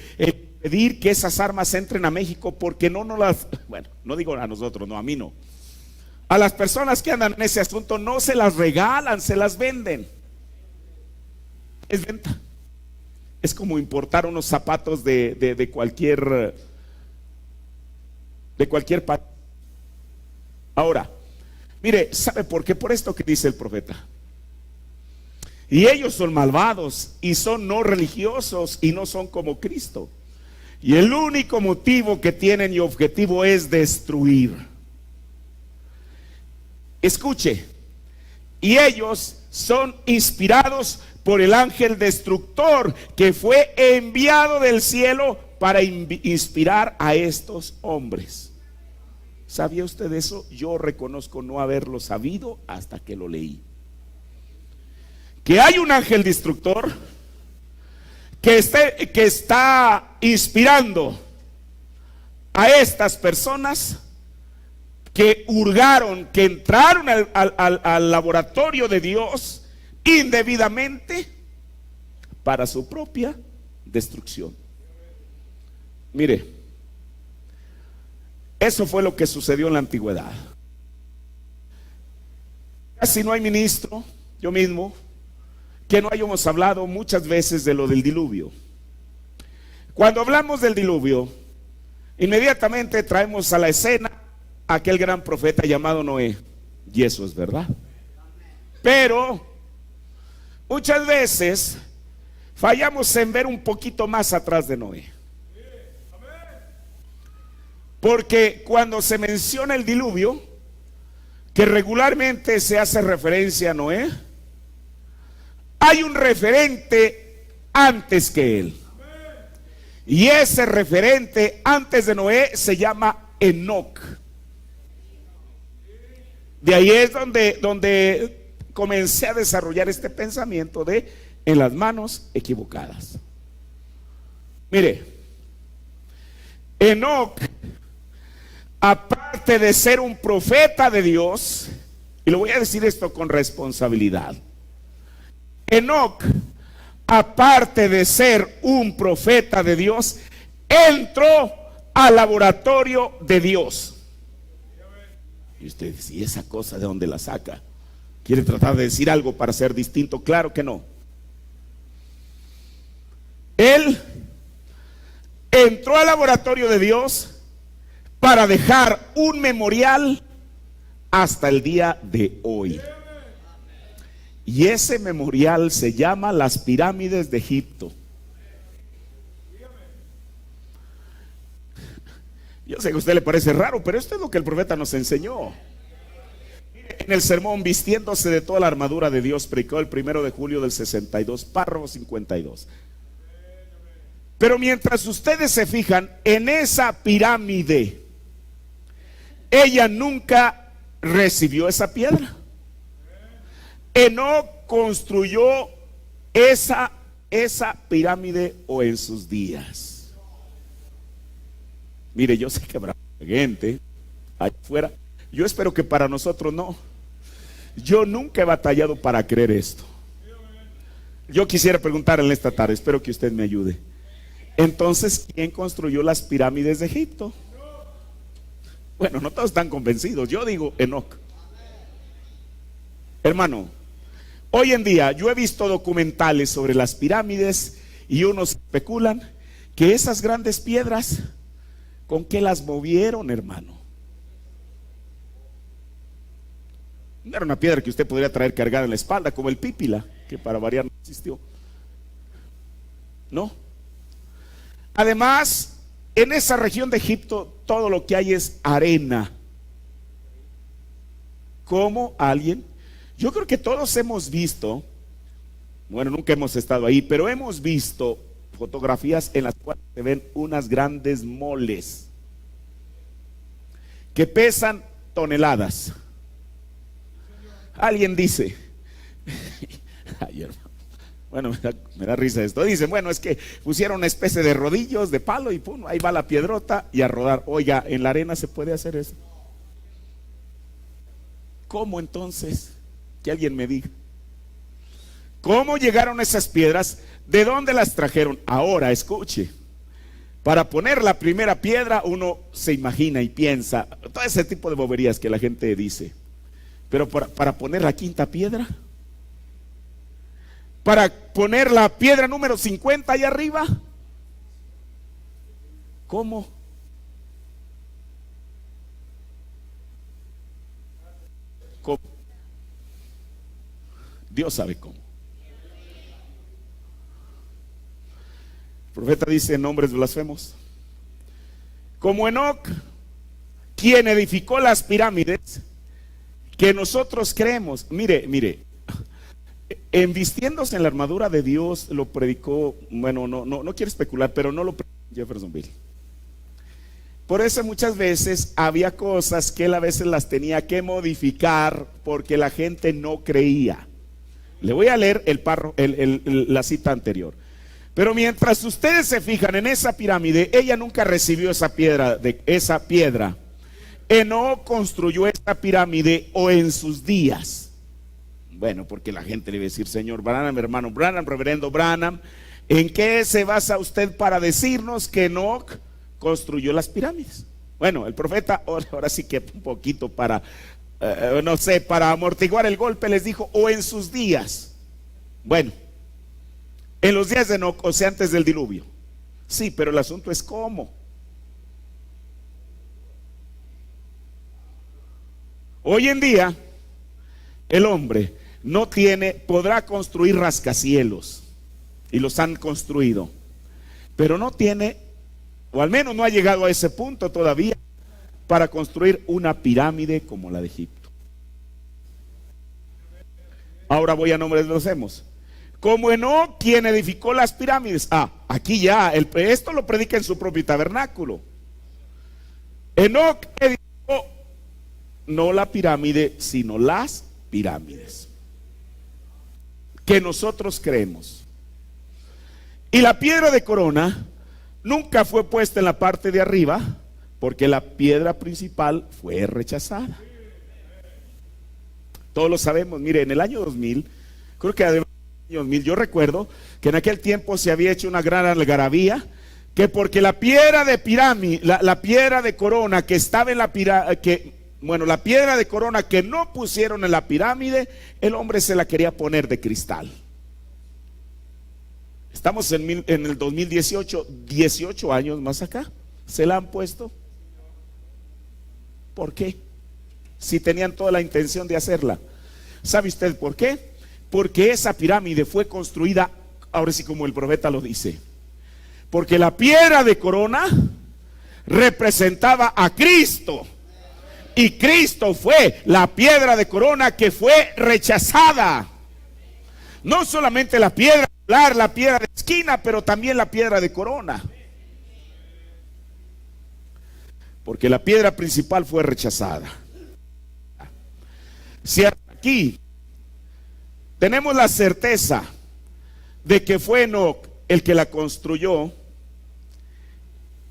pedir que esas armas entren a México, porque no las, bueno, no digo a nosotros, no, a mí no. A las personas que andan en ese asunto no se las regalan, se las venden. Es venta. Es como importar unos zapatos de cualquier país. Ahora, mire, ¿sabe por qué? Por esto que dice el profeta. Y ellos son malvados y son no religiosos y no son como Cristo. Y el único motivo que tienen y objetivo es destruir. Escuche, y ellos son inspirados por el ángel destructor que fue enviado del cielo para inspirar a estos hombres. ¿Sabía usted eso? Yo reconozco no haberlo sabido hasta que lo leí. Que hay un ángel destructor que está inspirando a estas personas que hurgaron, que entraron al laboratorio de Dios indebidamente para su propia destrucción. Mire, eso fue lo que sucedió en la antigüedad. Casi no hay ministro, yo mismo, que no hayamos hablado muchas veces de lo del diluvio. Cuando hablamos del diluvio, inmediatamente traemos a la escena a aquel gran profeta llamado Noé, y eso es verdad. Pero muchas veces fallamos en ver un poquito más atrás de Noé. Porque cuando se menciona el diluvio, que regularmente se hace referencia a Noé, hay un referente antes que él. Y ese referente antes de Noé se llama Enoc. De ahí es donde comencé a desarrollar este pensamiento de en las manos equivocadas. Mire, Enoc, aparte de ser un profeta de Dios, y lo voy a decir esto con responsabilidad, Enoc, aparte de ser un profeta de Dios, entró al laboratorio de Dios. Y usted dice, ¿y esa cosa de dónde la saca? ¿Quiere tratar de decir algo para ser distinto? Claro que no. Él entró al laboratorio de Dios para dejar un memorial hasta el día de hoy. Y ese memorial se llama las pirámides de Egipto. Yo sé que a usted le parece raro, pero esto es lo que el profeta nos enseñó. En el sermón vistiéndose de toda la armadura de Dios, predicó el 1 de julio del 62, párrafo 52. Pero mientras ustedes se fijan en esa pirámide, ella nunca recibió esa piedra. Enoc construyó esa pirámide o en sus días. Mire, yo sé que habrá gente allá afuera. Yo espero que para nosotros no. Yo nunca he batallado para creer esto. Yo quisiera preguntarle en esta tarde, espero que usted me ayude. Entonces, ¿quién construyó las pirámides de Egipto? Bueno, no todos están convencidos. Yo digo Enoc. Hermano, hoy en día yo he visto documentales sobre las pirámides y unos especulan que esas grandes piedras, ¿con qué las movieron, hermano? No era una piedra que usted podría traer cargada en la espalda, como el Pípila, que para variar no existió. No. Además, en esa región de Egipto, todo lo que hay es arena. ¿Cómo alguien? Yo creo que todos hemos visto, bueno, nunca hemos estado ahí, pero hemos visto fotografías en las cuales se ven unas grandes moles que pesan toneladas. Alguien dice, ay, hermano, bueno, me da risa esto. Dicen, bueno, es que pusieron una especie de rodillos de palo y pum, ahí va la piedrota y a rodar. Oiga, ¿en la arena se puede hacer eso? ¿Cómo entonces? Que alguien me diga. ¿Cómo llegaron esas piedras? ¿De dónde las trajeron? Ahora, escuche. Para poner la primera piedra uno se imagina y piensa todo ese tipo de boberías que la gente dice. Pero para poner la quinta piedra, para poner la piedra número 50 ahí arriba, ¿cómo? ¿Cómo? Dios sabe cómo. El profeta dice nombres blasfemos. Como Enoc, quien edificó las pirámides que nosotros creemos. Mire, en vistiéndose en la armadura de Dios lo predicó, bueno, no quiero especular, pero no lo predicó Jeffersonville. Por eso muchas veces había cosas que él a veces las tenía que modificar porque la gente no creía. Le voy a leer la cita anterior. Pero mientras ustedes se fijan en esa pirámide, ella nunca recibió esa piedra. Enoc construyó esta pirámide o en sus días. Bueno, porque la gente le iba a decir, señor Branham, hermano Branham, reverendo Branham, ¿en qué se basa usted para decirnos que Enoc construyó las pirámides? Bueno, el profeta ahora sí que un poquito para, no sé, para amortiguar el golpe les dijo, o en sus días. Bueno, en los días de Enoc, o sea, antes del diluvio. Sí, pero el asunto es cómo. Hoy en día, el hombre podrá construir rascacielos, y los han construido, pero no tiene, o al menos no ha llegado a ese punto todavía, para construir una pirámide como la de Egipto. Ahora voy a nombres blasfemos. Como Enoc, quien edificó las pirámides. Aquí ya, esto lo predica en su propio tabernáculo. Enoc edificó no la pirámide, sino las pirámides que nosotros creemos. Y la piedra de corona nunca fue puesta en la parte de arriba, porque la piedra principal fue rechazada. Todos lo sabemos. Mire, en el año 2000, creo que además del año 2000, yo recuerdo que en aquel tiempo se había hecho una gran algarabía, que porque la piedra de pirámide, la piedra de corona que estaba en la pirámide, la piedra de corona que no pusieron en la pirámide, el hombre se la quería poner de cristal. Estamos en el 2018, 18 años más acá, se la han puesto. ¿Por qué? Si tenían toda la intención de hacerla. ¿Sabe usted por qué? Porque esa pirámide fue construida, ahora sí como el profeta lo dice, porque la piedra de corona representaba a Cristo. Y Cristo fue la piedra de corona que fue rechazada. No solamente la piedra angular, la piedra de esquina, pero también la piedra de corona. Porque la piedra principal fue rechazada. Si hasta aquí tenemos la certeza de que fue Enoc el que la construyó,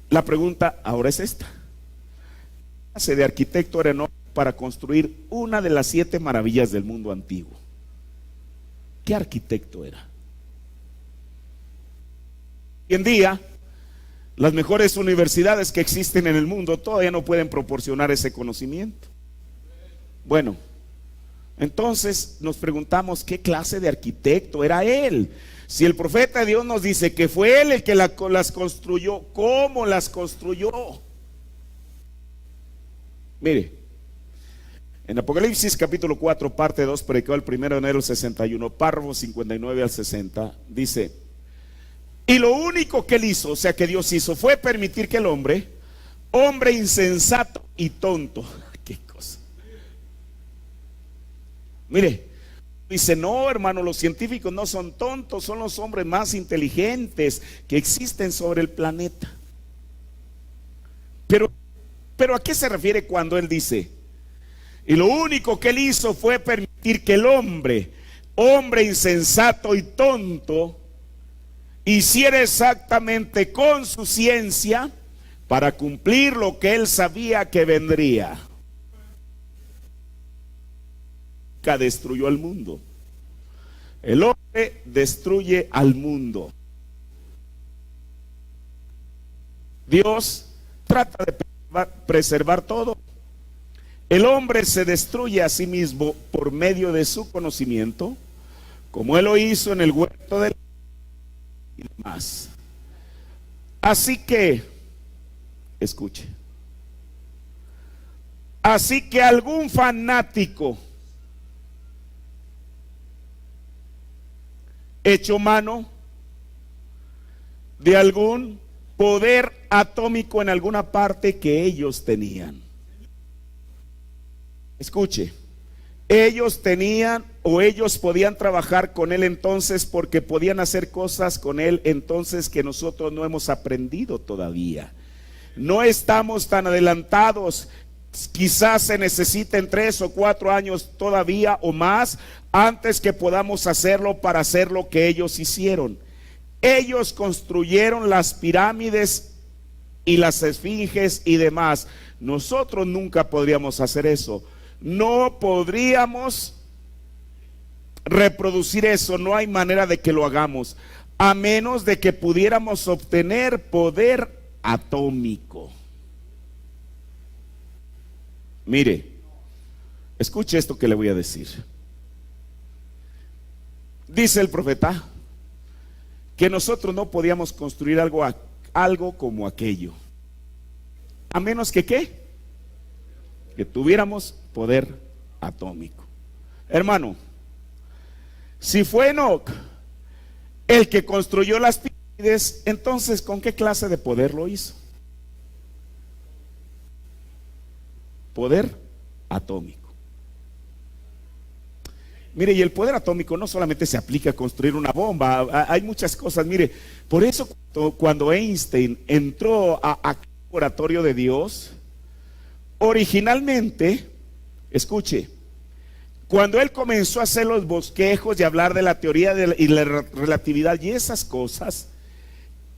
la pregunta ahora es esta: ¿qué clase de arquitecto era Enoc para construir una de las 7 maravillas del mundo antiguo? ¿Qué arquitecto era? Hoy en día, las mejores universidades que existen en el mundo todavía no pueden proporcionar ese conocimiento. Bueno, entonces nos preguntamos qué clase de arquitecto era él. Si el profeta de Dios nos dice que fue él el que las construyó, ¿cómo las construyó? Mire, en Apocalipsis capítulo 4, parte 2, predicado el 1 de enero del 61, párrafo 59 al 60, dice: y lo único que él hizo, o sea que Dios hizo, fue permitir que el hombre insensato y tonto, qué cosa. Mire, dice: no, hermano, los científicos no son tontos, son los hombres más inteligentes que existen sobre el planeta. Pero ¿a qué se refiere cuando él dice: y lo único que él hizo fue permitir que el hombre insensato y tonto, hiciera exactamente con su ciencia para cumplir lo que él sabía que vendría? Nunca destruyó al mundo. El hombre destruye al mundo. Dios trata de preservar todo. El hombre se destruye a sí mismo por medio de su conocimiento, como él lo hizo en el huerto del y demás. Así que, escuche, así que algún fanático echó mano de algún poder atómico en alguna parte que ellos tenían. Escuche, ellos tenían o ellos podían trabajar con él entonces porque podían hacer cosas con él entonces que nosotros no hemos aprendido todavía. No estamos tan adelantados. Quizás se necesiten 3 o 4 años todavía o más antes que podamos hacerlo para hacer lo que ellos hicieron. Ellos construyeron las pirámides y las esfinges y demás. Nosotros nunca podríamos hacer eso. No podríamos reproducir eso. No hay manera de que lo hagamos, a menos de que pudiéramos obtener poder atómico. Mire, escuche esto que le voy a decir. Dice el profeta que nosotros no podíamos construir algo como aquello, a menos que ¿qué? Que tuviéramos poder atómico. Hermano, si fue Enoc el que construyó las pirámides, entonces ¿con qué clase de poder lo hizo? Poder atómico. Mire, y el poder atómico no solamente se aplica a construir una bomba, hay muchas cosas. Mire, por eso cuando Einstein entró al laboratorio de Dios, originalmente, escuche, cuando él comenzó a hacer los bosquejos y hablar de la teoría y la relatividad y esas cosas,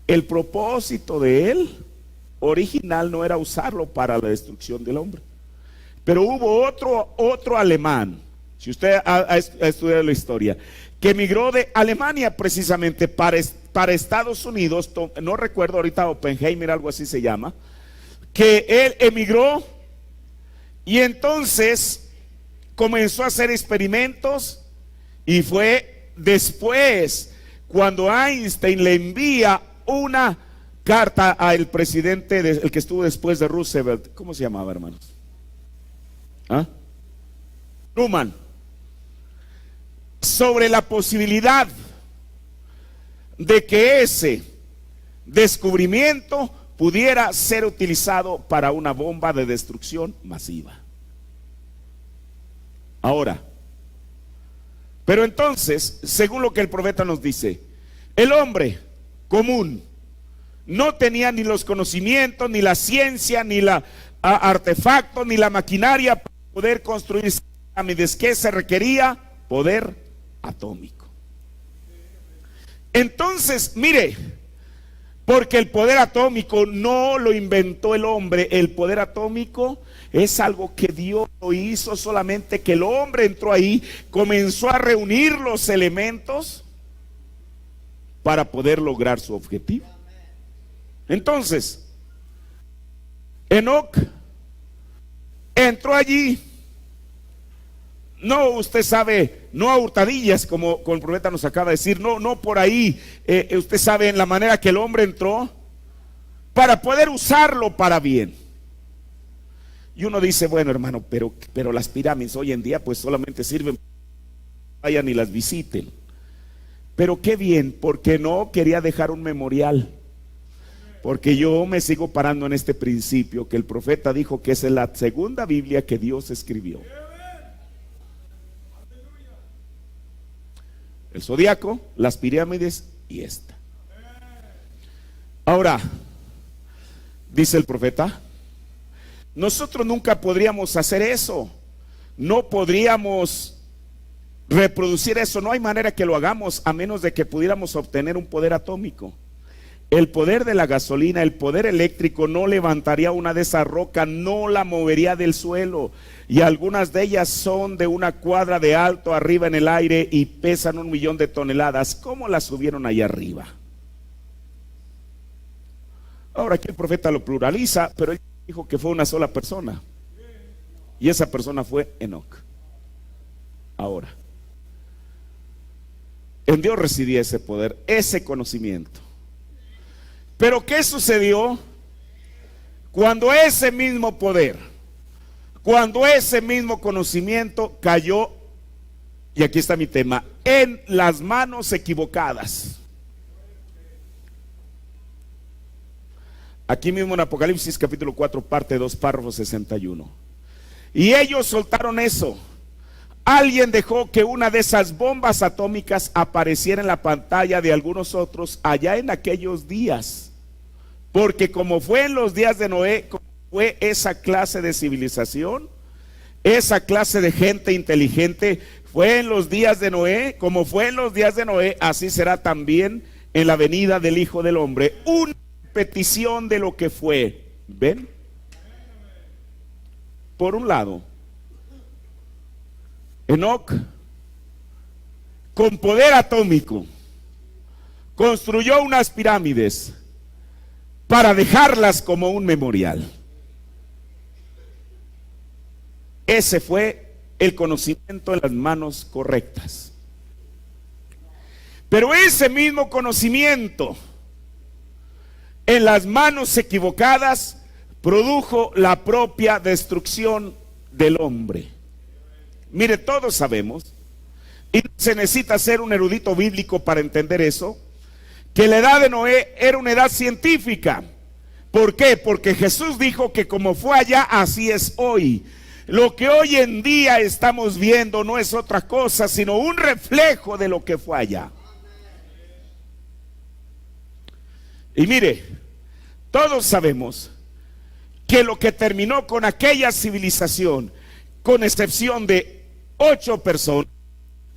el propósito de él original no era usarlo para la destrucción del hombre. Pero hubo otro alemán, si usted ha estudiado la historia, que emigró de Alemania precisamente para Estados Unidos, no recuerdo ahorita, Oppenheimer, algo así se llama, que él emigró y entonces comenzó a hacer experimentos, y fue después cuando Einstein le envía una carta al presidente, el que estuvo después de Roosevelt, ¿cómo se llamaba, hermanos? Truman, sobre la posibilidad de que ese descubrimiento pudiera ser utilizado para una bomba de destrucción masiva. Ahora, pero entonces, según lo que el profeta nos dice, el hombre común no tenía ni los conocimientos, ni la ciencia, ni la artefactos, ni la maquinaria para poder construir pirámides. ¿Qué se requería? Poder atómico. Entonces, mire, porque el poder atómico no lo inventó el hombre, el poder atómico es algo que Dios lo hizo, solamente que el hombre entró ahí, comenzó a reunir los elementos para poder lograr su objetivo. Entonces, Enoc entró allí, no, usted sabe, no a hurtadillas, como el profeta nos acaba de decir, no por ahí, usted sabe, en la manera que el hombre entró, para poder usarlo para bien. Y uno dice, bueno, hermano, pero las pirámides hoy en día pues solamente sirven, vayan y las visiten. Pero qué bien, porque no quería dejar un memorial. Porque yo me sigo parando en este principio, que el profeta dijo que esa es la segunda Biblia que Dios escribió. El zodiaco, las pirámides y esta. Ahora, dice el profeta, nosotros nunca podríamos hacer eso. No podríamos reproducir eso. No hay manera que lo hagamos a menos de que pudiéramos obtener un poder atómico. El poder de la gasolina, el poder eléctrico no levantaría una de esas rocas, no la movería del suelo. Y algunas de ellas son de una cuadra de alto arriba en el aire y pesan 1.000.000 de toneladas. ¿Cómo las subieron allá arriba? Ahora aquí el profeta lo pluraliza, pero él dijo que fue una sola persona. Y esa persona fue Enoc. Ahora, en Dios residía ese poder, ese conocimiento. Pero ¿qué sucedió cuando ese mismo poder, cuando ese mismo conocimiento cayó, y aquí está mi tema, en las manos equivocadas? Aquí mismo en Apocalipsis capítulo 4, parte 2, párrafo 61. Y ellos soltaron eso. Alguien dejó que una de esas bombas atómicas apareciera en la pantalla de algunos otros allá en aquellos días. Porque como fue en los días de Noé, como fue esa clase de civilización, esa clase de gente inteligente, fue en los días de Noé, como fue en los días de Noé, así será también en la venida del Hijo del Hombre. Una petición de lo que fue. ¿Ven? Por un lado, Enoc, con poder atómico, construyó unas pirámides para dejarlas como un memorial. Ese fue el conocimiento en las manos correctas. Pero ese mismo conocimiento en las manos equivocadas produjo la propia destrucción del hombre. Mire, todos sabemos, y se necesita ser un erudito bíblico para entender eso, que la edad de Noé era una edad científica. ¿Por qué? Porque Jesús dijo que como fue allá, así es hoy. Lo que hoy en día estamos viendo no es otra cosa, sino un reflejo de lo que fue allá. Y mire, todos sabemos que lo que terminó con aquella civilización, con excepción de 8 personas,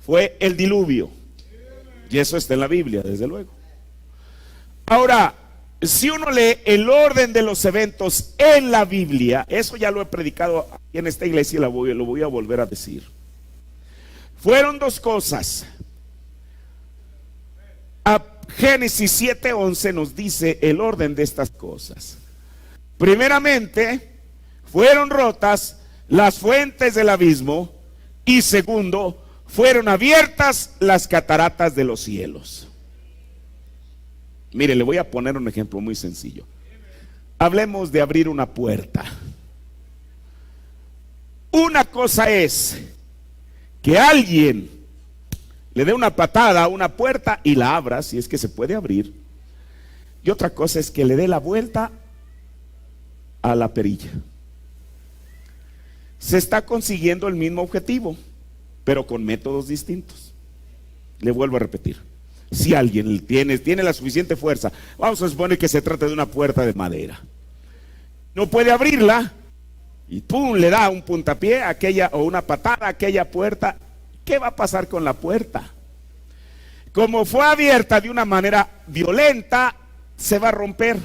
fue el diluvio. Y eso está en la Biblia, desde luego. Ahora, si uno lee el orden de los eventos en la Biblia, eso ya lo he predicado aquí en esta iglesia y lo voy a volver a decir. Fueron dos cosas. A Génesis 7:11 nos dice el orden de estas cosas. Primeramente, fueron rotas las fuentes del abismo, y segundo, fueron abiertas las cataratas de los cielos. Mire, le voy a poner un ejemplo muy sencillo. Hablemos de abrir una puerta. Una cosa es que alguien le dé una patada a una puerta y la abra, si es que se puede abrir. Y otra cosa es que le dé la vuelta a la perilla. Se está consiguiendo el mismo objetivo, pero con métodos distintos. Le vuelvo a repetir. Si alguien tiene la suficiente fuerza, vamos a suponer que se trata de una puerta de madera, no puede abrirla y pum, le da un puntapié a aquella, o una patada a aquella puerta. ¿Qué va a pasar con la puerta? Como fue abierta de una manera violenta, se va a romper.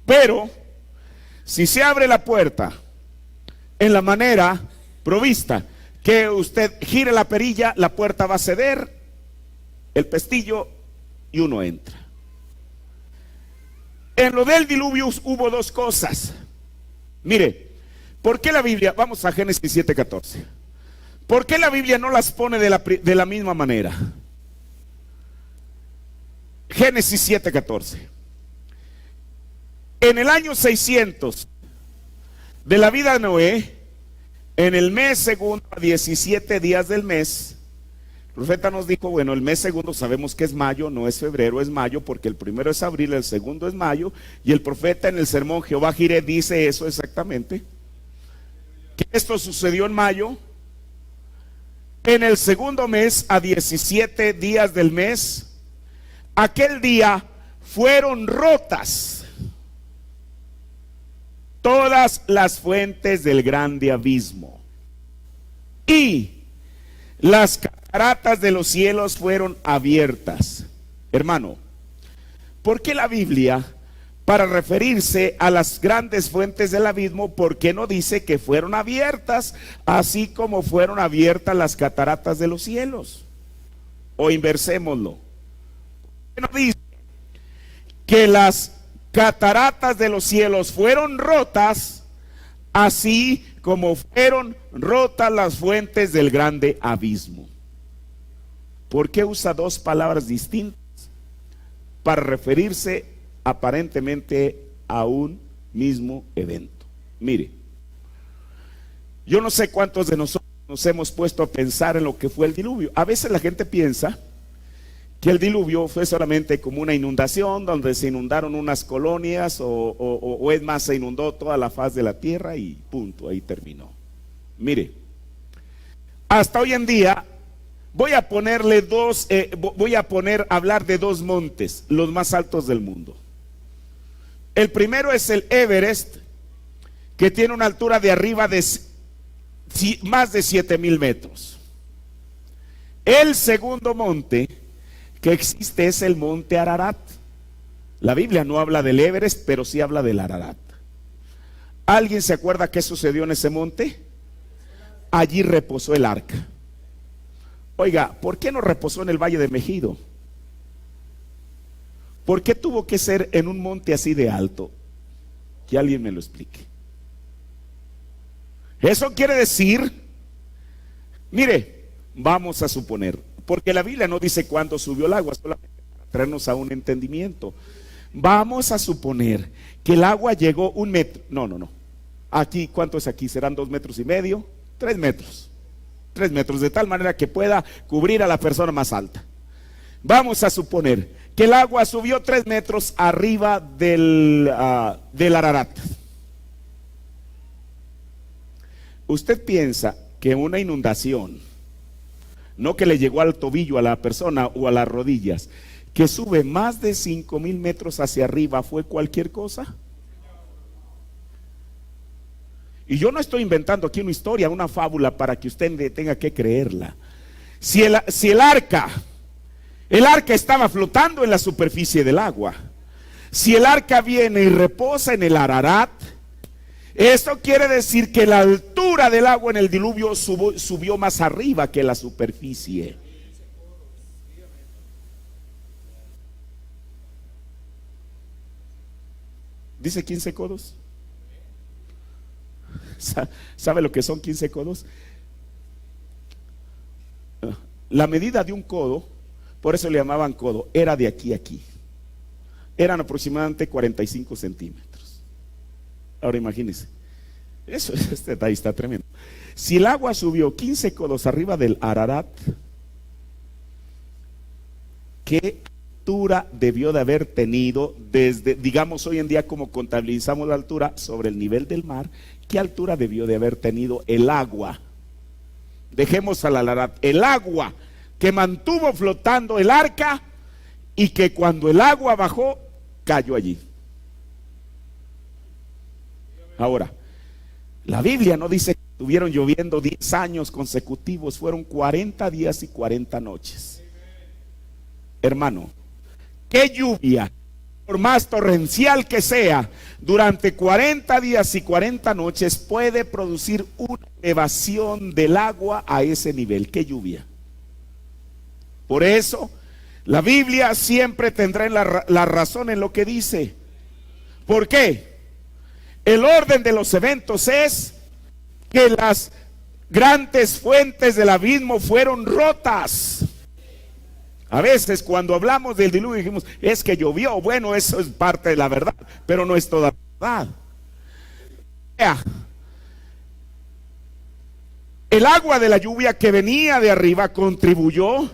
Pero si se abre la puerta en la manera provista, que usted gire la perilla, la puerta va a ceder, el pestillo, y uno entra. En lo del diluvio hubo dos cosas. Mire, ¿por qué la Biblia? Vamos a Génesis 7:14. ¿Por qué la Biblia no las pone de la misma manera? Génesis 7:14. En el año 600 de la vida de Noé, en el mes segundo, a 17 días del mes, el profeta nos dijo, bueno, el mes segundo sabemos que es mayo, no es febrero, es mayo, porque el primero es abril, el segundo es mayo, y el profeta en el sermón Jehová Jireh dice eso exactamente, que esto sucedió en mayo. En el segundo mes, a 17 días del mes, aquel día fueron rotas todas las fuentes del grande abismo, y las cataratas de los cielos fueron abiertas. Hermano, ¿por qué la Biblia, para referirse a las grandes fuentes del abismo, por qué no dice que fueron abiertas, así como fueron abiertas las cataratas de los cielos? O inversémoslo. ¿Por qué no dice que las cataratas de los cielos fueron rotas, así como fueron rotas las fuentes del grande abismo? ¿Por qué usa dos palabras distintas para referirse aparentemente a un mismo evento? Mire, yo no sé cuántos de nosotros nos hemos puesto a pensar en lo que fue el diluvio. A veces la gente piensa que el diluvio fue solamente como una inundación donde se inundaron unas colonias o es más, se inundó toda la faz de la tierra y punto, ahí terminó. Mire, hasta hoy en día voy a hablar de dos montes, los más altos del mundo. El primero es el Everest, que tiene una altura de arriba de más de 7,000 metros. El segundo monte que existe es el monte Ararat. La Biblia no habla del Everest, pero sí habla del Ararat. ¿Alguien se acuerda qué sucedió en ese monte? Allí reposó el arca. Oiga, ¿por qué no reposó en el Valle de Megido? ¿Por qué tuvo que ser en un monte así de alto? Que alguien me lo explique. Eso quiere decir, mire, vamos a suponer, porque la Biblia no dice cuándo subió el agua, solamente para traernos a un entendimiento. Vamos a suponer que el agua llegó 1 metro. No. Aquí, ¿cuánto es aquí? ¿Serán 2,5 metros? 3 metros. 3 metros, de tal manera que pueda cubrir a la persona más alta. Vamos a suponer que el agua subió 3 metros arriba del Ararat. ¿Usted piensa que una inundación, no que le llegó al tobillo a la persona o a las rodillas, que sube más de 5,000 metros hacia arriba, fue cualquier cosa? Y yo no estoy inventando aquí una historia, una fábula para que usted tenga que creerla. Si el arca estaba flotando en la superficie del agua, si el arca viene y reposa en el Ararat, esto quiere decir que la altura del agua en el diluvio subió más arriba que la superficie. ¿Dice 15 codos? ¿Sabe lo que son 15 codos? La medida de un codo, por eso le llamaban codo, era de aquí a aquí. Eran aproximadamente 45 centímetros. Ahora imagínense, este detalle está tremendo. Si el agua subió 15 codos arriba del Ararat, ¿qué altura debió de haber tenido desde, digamos hoy en día como contabilizamos la altura sobre el nivel del mar, qué altura debió de haber tenido el agua? Dejemos a el agua que mantuvo flotando el arca y que cuando el agua bajó, cayó allí. Ahora, la Biblia no dice que estuvieron lloviendo 10 años consecutivos, fueron 40 días y 40 noches. Hermano, qué lluvia, por más torrencial que sea, durante 40 días y 40 noches puede producir una elevación del agua a ese nivel. Qué lluvia. Por eso, la Biblia siempre tendrá la razón en lo que dice. ¿Por qué? El orden de los eventos es que las grandes fuentes del abismo fueron rotas. A veces cuando hablamos del diluvio dijimos, es que llovió. Bueno, eso es parte de la verdad, pero no es toda la verdad. El agua de la lluvia que venía de arriba contribuyó,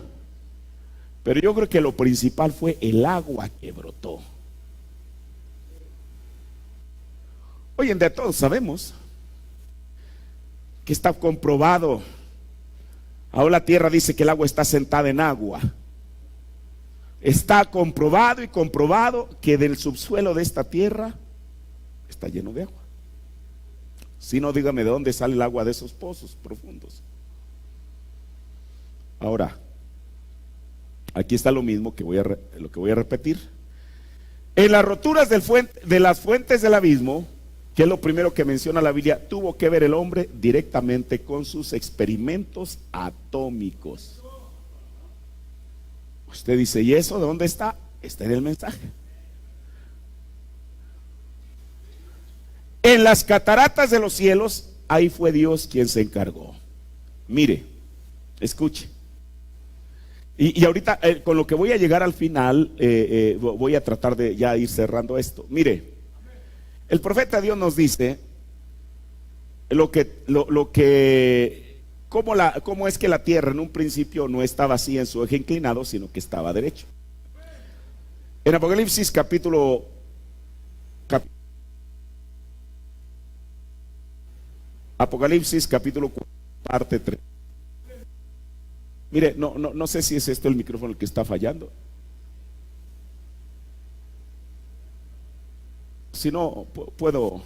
pero yo creo que lo principal fue el agua que brotó. Hoy en día todos sabemos que está comprobado. Ahora la tierra dice que el agua está sentada en agua. Está comprobado y comprobado que del subsuelo de esta tierra está lleno de agua. Si no, dígame de dónde sale el agua de esos pozos profundos. Ahora, aquí está lo mismo que lo que voy a repetir. En las roturas de las fuentes del abismo, que es lo primero que menciona la Biblia, tuvo que ver el hombre directamente con sus experimentos atómicos. Usted dice, ¿y eso de dónde está? Está en el mensaje. En las cataratas de los cielos, ahí fue Dios quien se encargó. Mire, escuche. Y ahorita con lo que voy a llegar al final, voy a tratar de ya ir cerrando esto. Mire, el profeta Dios nos dice cómo es que la tierra en un principio no estaba así en su eje inclinado, sino que estaba derecho. En Apocalipsis capítulo 4, parte 3. Mire, no sé si es esto el micrófono el que está fallando. Si no, puedo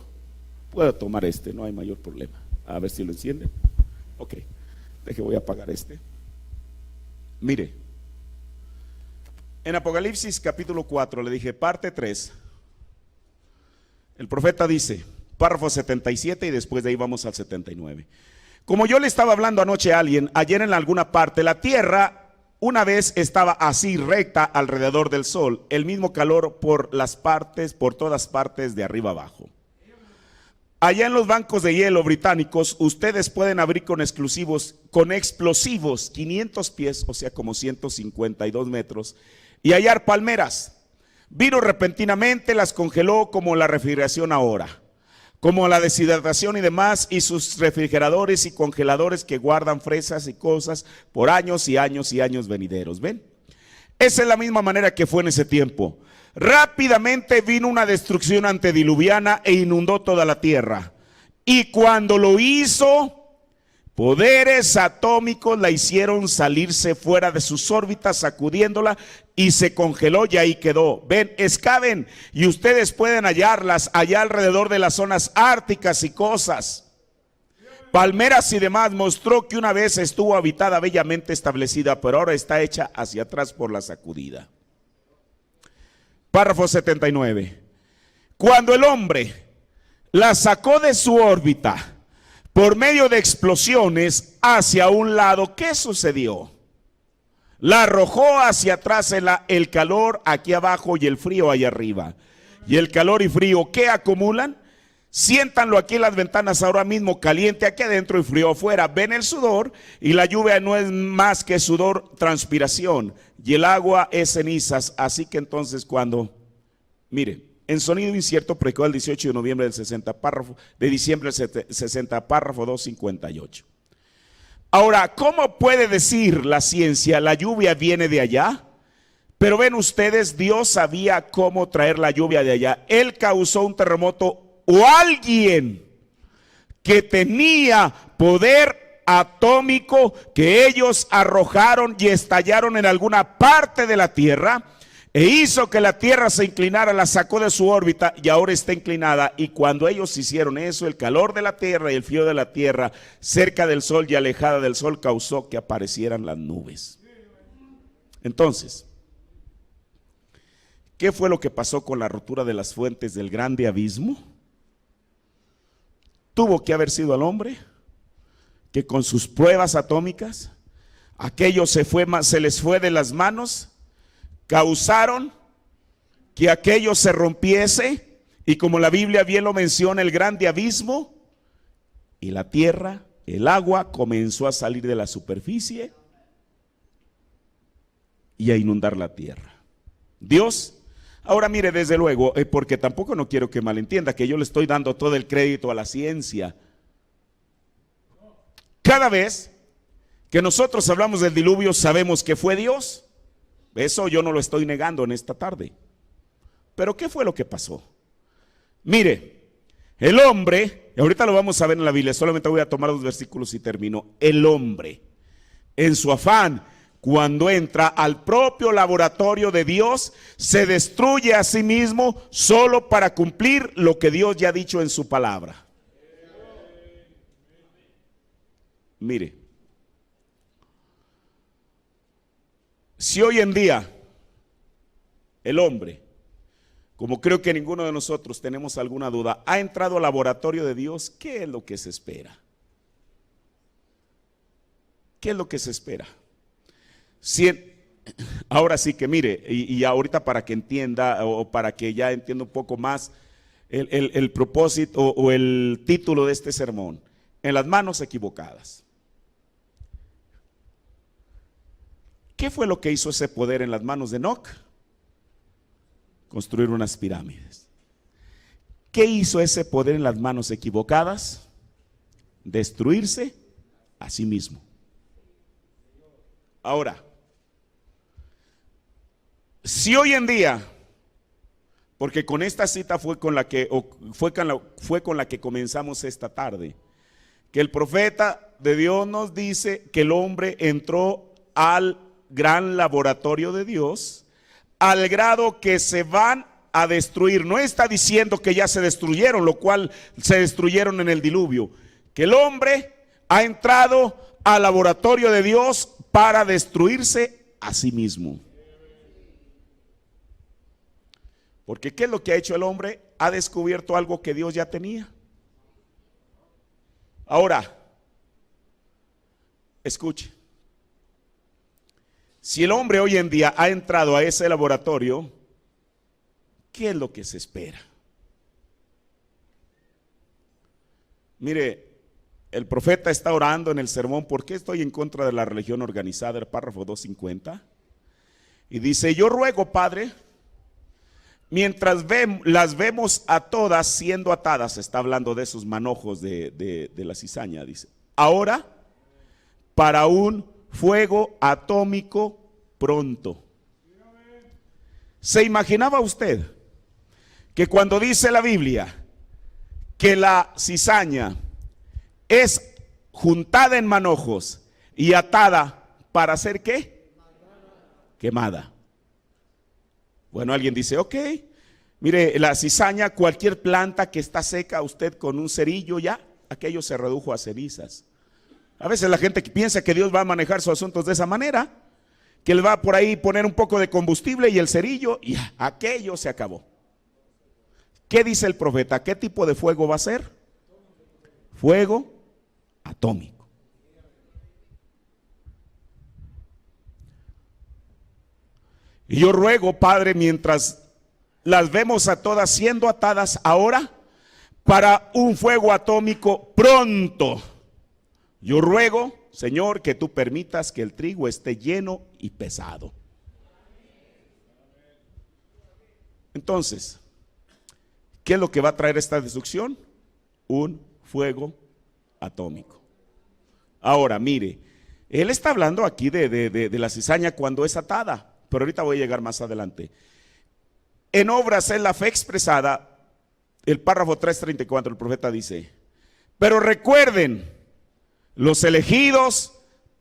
tomar este, no hay mayor problema. A ver si lo enciende. Ok, voy a apagar este. Mire, en Apocalipsis capítulo 4, le dije parte 3. El profeta dice, párrafo 77 y después de ahí vamos al 79. Como yo le estaba hablando anoche a alguien, ayer en alguna parte, la tierra una vez estaba así recta alrededor del sol, el mismo calor por todas partes de arriba abajo. Allá en los bancos de hielo británicos, ustedes pueden abrir con explosivos 500 pies, o sea como 152 metros, y hallar palmeras. Vino repentinamente, las congeló como la refrigeración ahora, como la deshidratación y demás, y sus refrigeradores y congeladores que guardan fresas y cosas por años y años y años venideros. ¿Ven? Esa es la misma manera que fue en ese tiempo. Rápidamente vino una destrucción antediluviana e inundó toda la tierra. Y cuando lo hizo, poderes atómicos la hicieron salirse fuera de sus órbitas, sacudiéndola, y se congeló y ahí quedó. Ven, excaven y ustedes pueden hallarlas allá alrededor de las zonas árticas y cosas, palmeras y demás. Mostró que una vez estuvo habitada, bellamente establecida, pero ahora está hecha hacia atrás por la sacudida. Párrafo 79. Cuando el hombre la sacó de su órbita por medio de explosiones hacia un lado, ¿qué sucedió? La arrojó hacia atrás el calor aquí abajo y el frío allá arriba. Y el calor y frío, ¿qué acumulan? Siéntanlo aquí en las ventanas ahora mismo, caliente aquí adentro y frío afuera. Ven el sudor, y la lluvia no es más que sudor, transpiración, y el agua es cenizas. Así que entonces mire, en sonido incierto predicó el 18 de noviembre del 60, de diciembre del 60, párrafo 258. Ahora, ¿cómo puede decir la ciencia la lluvia viene de allá? Pero ven ustedes, Dios sabía cómo traer la lluvia de allá. Él causó un terremoto, o alguien que tenía poder atómico que ellos arrojaron y estallaron en alguna parte de la tierra, e hizo que la tierra se inclinara, la sacó de su órbita y ahora está inclinada. Y cuando ellos hicieron eso, el calor de la tierra y el frío de la tierra cerca del sol y alejada del sol causó que aparecieran las nubes. Entonces, ¿qué fue lo que pasó con la rotura de las fuentes del grande abismo? Tuvo que haber sido el hombre que con sus pruebas atómicas, aquello se les fue de las manos, causaron que aquello se rompiese, y como la Biblia bien lo menciona, el grande abismo, y la tierra, el agua comenzó a salir de la superficie y a inundar la tierra. Dios, ahora mire, desde luego, porque tampoco no quiero que malentienda que yo le estoy dando todo el crédito a la ciencia. Cada vez que nosotros hablamos del diluvio sabemos que fue Dios. Eso yo no lo estoy negando en esta tarde. Pero ¿qué fue lo que pasó? Mire, el hombre, y ahorita lo vamos a ver en la Biblia, solamente voy a tomar 2 versículos y termino. El hombre, en su afán, cuando entra al propio laboratorio de Dios, se destruye a sí mismo solo para cumplir lo que Dios ya ha dicho en su palabra. Mire, si hoy en día el hombre, como creo que ninguno de nosotros tenemos alguna duda, ha entrado al laboratorio de Dios, ¿qué es lo que se espera? ¿Qué es lo que se espera? Ahora sí que mire, y ahorita para que entienda, o para que ya entienda un poco más el propósito o el título de este sermón, en las manos equivocadas. ¿Qué fue lo que hizo ese poder en las manos de Enoc? Construir unas pirámides. ¿Qué hizo ese poder en las manos equivocadas? Destruirse a sí mismo. Ahora, si hoy en día, porque con esta cita fue con la que comenzamos esta tarde, que el profeta de Dios nos dice que el hombre entró al gran laboratorio de Dios, al grado que se van a destruir. No está diciendo que ya se destruyeron, lo cual se destruyeron en el diluvio, que el hombre ha entrado al laboratorio de Dios para destruirse a sí mismo. Porque ¿qué es lo que ha hecho el hombre? Ha descubierto algo que Dios ya tenía. Ahora, escuche. Si el hombre hoy en día ha entrado a ese laboratorio, ¿qué es lo que se espera? Mire, el profeta está orando en el sermón, ¿por qué estoy en contra de la religión organizada? El párrafo 250. Y dice, yo ruego, Padre, mientras las vemos a todas siendo atadas, está hablando de esos manojos de la cizaña, dice, ahora para un fuego atómico pronto. ¿Se imaginaba usted que cuando dice la Biblia que la cizaña es juntada en manojos y atada para hacer qué? Quemada. Bueno, alguien dice, ok, mire, la cizaña, cualquier planta que está seca, usted con un cerillo ya, aquello se redujo a cenizas. A veces la gente piensa que Dios va a manejar sus asuntos de esa manera, que él va por ahí poner un poco de combustible y el cerillo y aquello se acabó. ¿Qué dice el profeta? ¿Qué tipo de fuego va a ser? Fuego atómico. Y yo ruego, Padre, mientras las vemos a todas siendo atadas ahora, para un fuego atómico pronto. Yo ruego, Señor, que tú permitas que el trigo esté lleno y pesado. Entonces, ¿qué es lo que va a traer esta destrucción? Un fuego atómico. Ahora, mire, él está hablando aquí de la cizaña cuando es atada, pero ahorita voy a llegar más adelante. En obras es la fe expresada. El párrafo 3:34, el profeta dice: pero recuerden, los elegidos,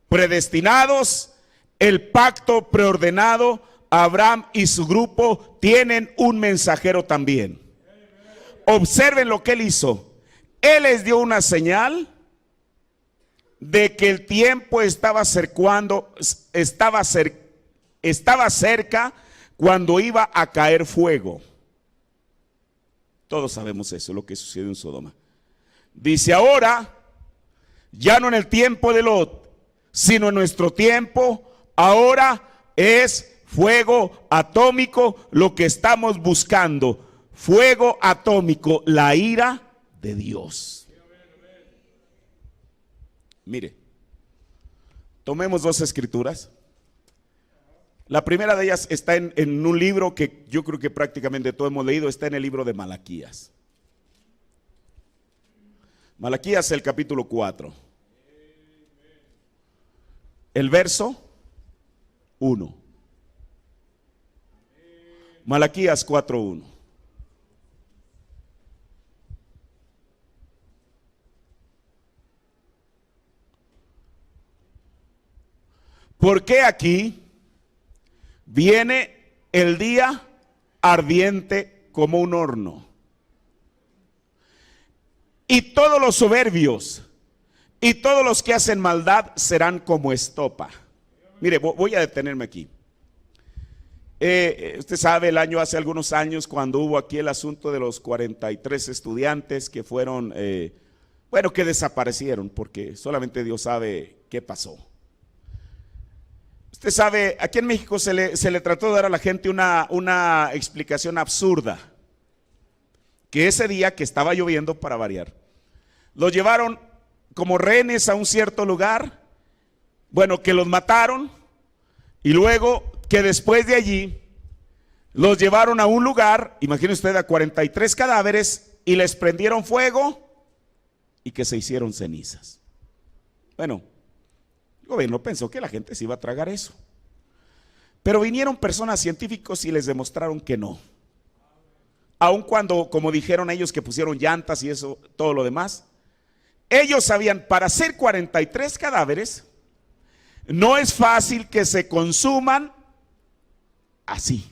predestinados, el pacto preordenado, Abraham y su grupo tienen un mensajero también. Observen lo que él hizo. Él les dio una señal de que el tiempo estaba cerca cuando iba a caer fuego. Todos sabemos eso, lo que sucedió en Sodoma. Dice: ahora, ya no en el tiempo de Lot, sino en nuestro tiempo, ahora es fuego atómico lo que estamos buscando. Fuego atómico, la ira de Dios. Mire, tomemos dos escrituras. La primera de ellas está en un libro que yo creo que prácticamente todos hemos leído. Está en el libro de Malaquías. Malaquías, el capítulo 4. El verso 1. Malaquías 4:1. Porque aquí viene el día ardiente como un horno, y todos los soberbios y todos los que hacen maldad serán como estopa. Mire, voy a detenerme aquí. Usted sabe, hace algunos años, cuando hubo aquí el asunto de los 43 estudiantes que fueron, que desaparecieron, porque solamente Dios sabe qué pasó. Usted sabe, aquí en México se le trató de dar a la gente una explicación absurda. Que ese día que estaba lloviendo, para variar, los llevaron como rehenes a un cierto lugar, que los mataron, y luego que después de allí los llevaron a un lugar, imagine usted, a 43 cadáveres, y les prendieron fuego y que se hicieron cenizas. El gobierno pensó que la gente se iba a tragar eso, pero vinieron personas científicos y les demostraron que no. Aun cuando, como dijeron ellos, que pusieron llantas y eso, todo lo demás, ellos sabían, para hacer 43 cadáveres, no es fácil que se consuman así.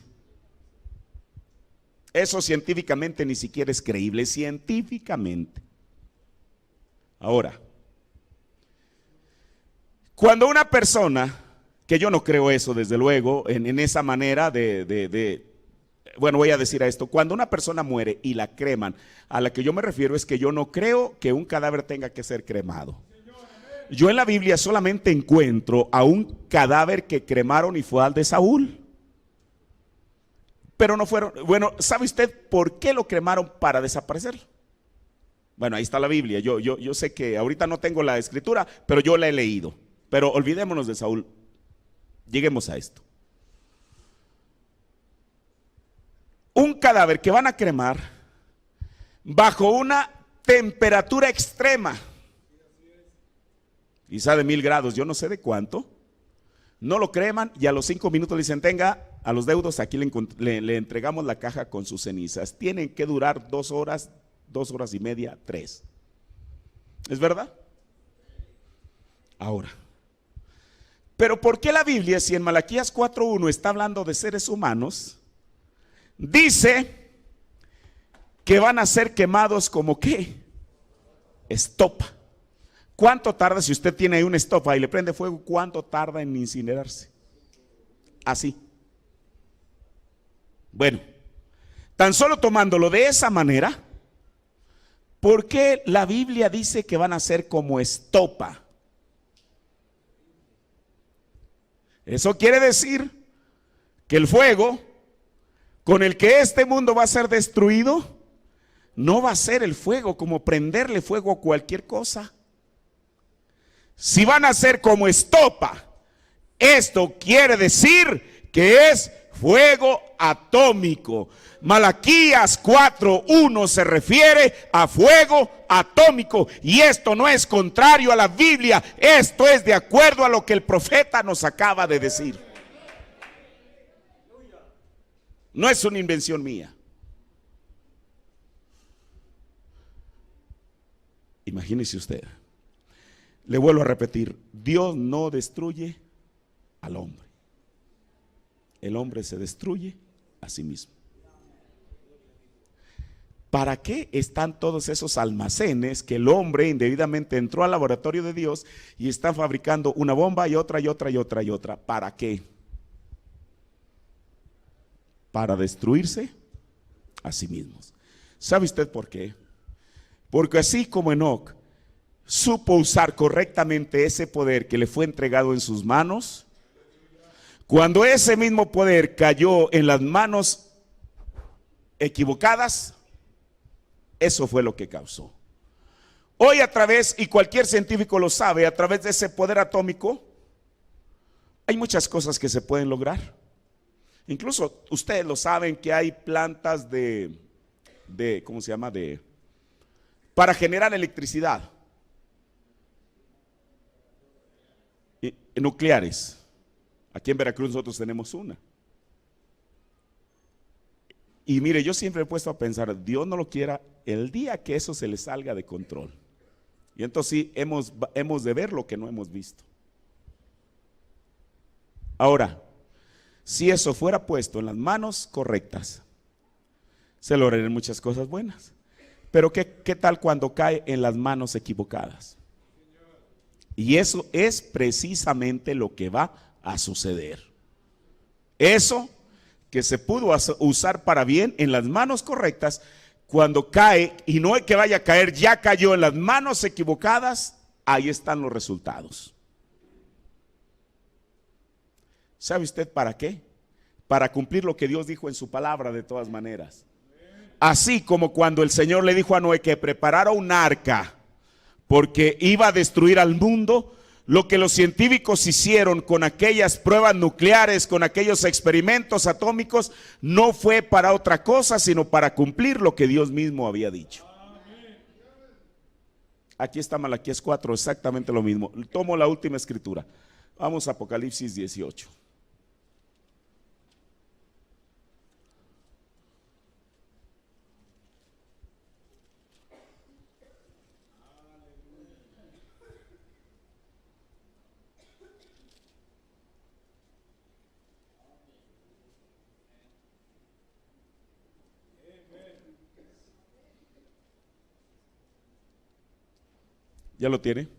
Eso científicamente ni siquiera es creíble, científicamente. Ahora, cuando una persona, que yo no creo eso desde luego, en esa manera voy a decir esto: cuando una persona muere y la creman, a la que yo me refiero es que yo no creo que un cadáver tenga que ser cremado. Yo en la Biblia solamente encuentro a un cadáver que cremaron y fue al de Saúl. Pero no fueron, ¿sabe usted por qué lo cremaron? Para desaparecerlo. Ahí está la Biblia. Yo sé que ahorita no tengo la escritura, pero yo la he leído. Pero olvidémonos de Saúl. Lleguemos a esto. Un cadáver que van a cremar bajo una temperatura extrema, quizá de 1000 grados, yo no sé de cuánto. No lo creman y a los 5 minutos le dicen: tenga, a los deudos aquí le entregamos la caja con sus cenizas. Tienen que durar 2 horas, 2 horas y media, 3. ¿Es verdad? Ahora, pero ¿por qué la Biblia, si en Malaquías 4:1 está hablando de seres humanos, dice que van a ser quemados como qué? Estopa. ¿Cuánto tarda, si usted tiene ahí una estopa y le prende fuego, cuánto tarda en incinerarse? Así. Tan solo tomándolo de esa manera, ¿por qué la Biblia dice que van a ser como estopa? Eso quiere decir que el fuego con el que este mundo va a ser destruido no va a ser el fuego como prenderle fuego a cualquier cosa. Si van a ser como estopa, esto quiere decir que es fuego atómico. Malaquías 4:1 se refiere a fuego atómico, y esto no es contrario a la Biblia, esto es de acuerdo a lo que el profeta nos acaba de decir. No es una invención mía. Imagínese usted. Le vuelvo a repetir, Dios no destruye al hombre. El hombre se destruye a sí mismo. ¿Para qué están todos esos almacenes que el hombre indebidamente entró al laboratorio de Dios y están fabricando una bomba y otra y otra y otra y otra? ¿Para qué? Para destruirse a sí mismos. ¿Sabe usted por qué? Porque así como Enoc supo usar correctamente ese poder que le fue entregado en sus manos, cuando ese mismo poder cayó en las manos equivocadas, eso fue lo que causó. Hoy a través, y cualquier científico lo sabe, a través de ese poder atómico, hay muchas cosas que se pueden lograr. Incluso ustedes lo saben que hay plantas ¿cómo se llama? Para generar electricidad. Nucleares. Aquí en Veracruz nosotros tenemos una. Y mire, yo siempre he puesto a pensar, Dios no lo quiera, el día que eso se le salga de control. Y entonces sí, hemos de ver lo que no hemos visto. Ahora, si eso fuera puesto en las manos correctas, se lograrían muchas cosas buenas. Pero ¿qué tal cuando cae en las manos equivocadas? Y eso es precisamente lo que va a suceder. Eso que se pudo usar para bien en las manos correctas, cuando cae, y no es que vaya a caer, ya cayó en las manos equivocadas, ahí están los resultados. ¿Sabe usted para qué? Para cumplir lo que Dios dijo en su palabra de todas maneras. Así como cuando el Señor le dijo a Noé que preparara un arca porque iba a destruir al mundo, lo que los científicos hicieron con aquellas pruebas nucleares, con aquellos experimentos atómicos, no fue para otra cosa, sino para cumplir lo que Dios mismo había dicho. Aquí está Malaquías 4, exactamente lo mismo. Tomo la última escritura. Vamos a Apocalipsis 18. ¿Ya lo tiene?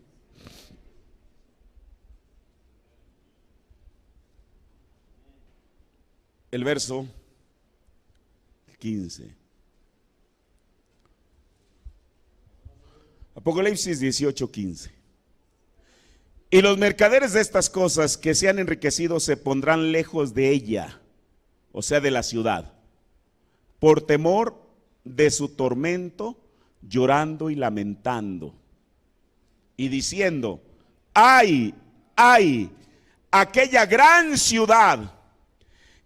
El verso 15. Apocalipsis 18, 15. Y los mercaderes de estas cosas que se han enriquecido se pondrán lejos de ella, o sea, de la ciudad, por temor de su tormento, llorando y lamentando. Y diciendo, ay, ay, aquella gran ciudad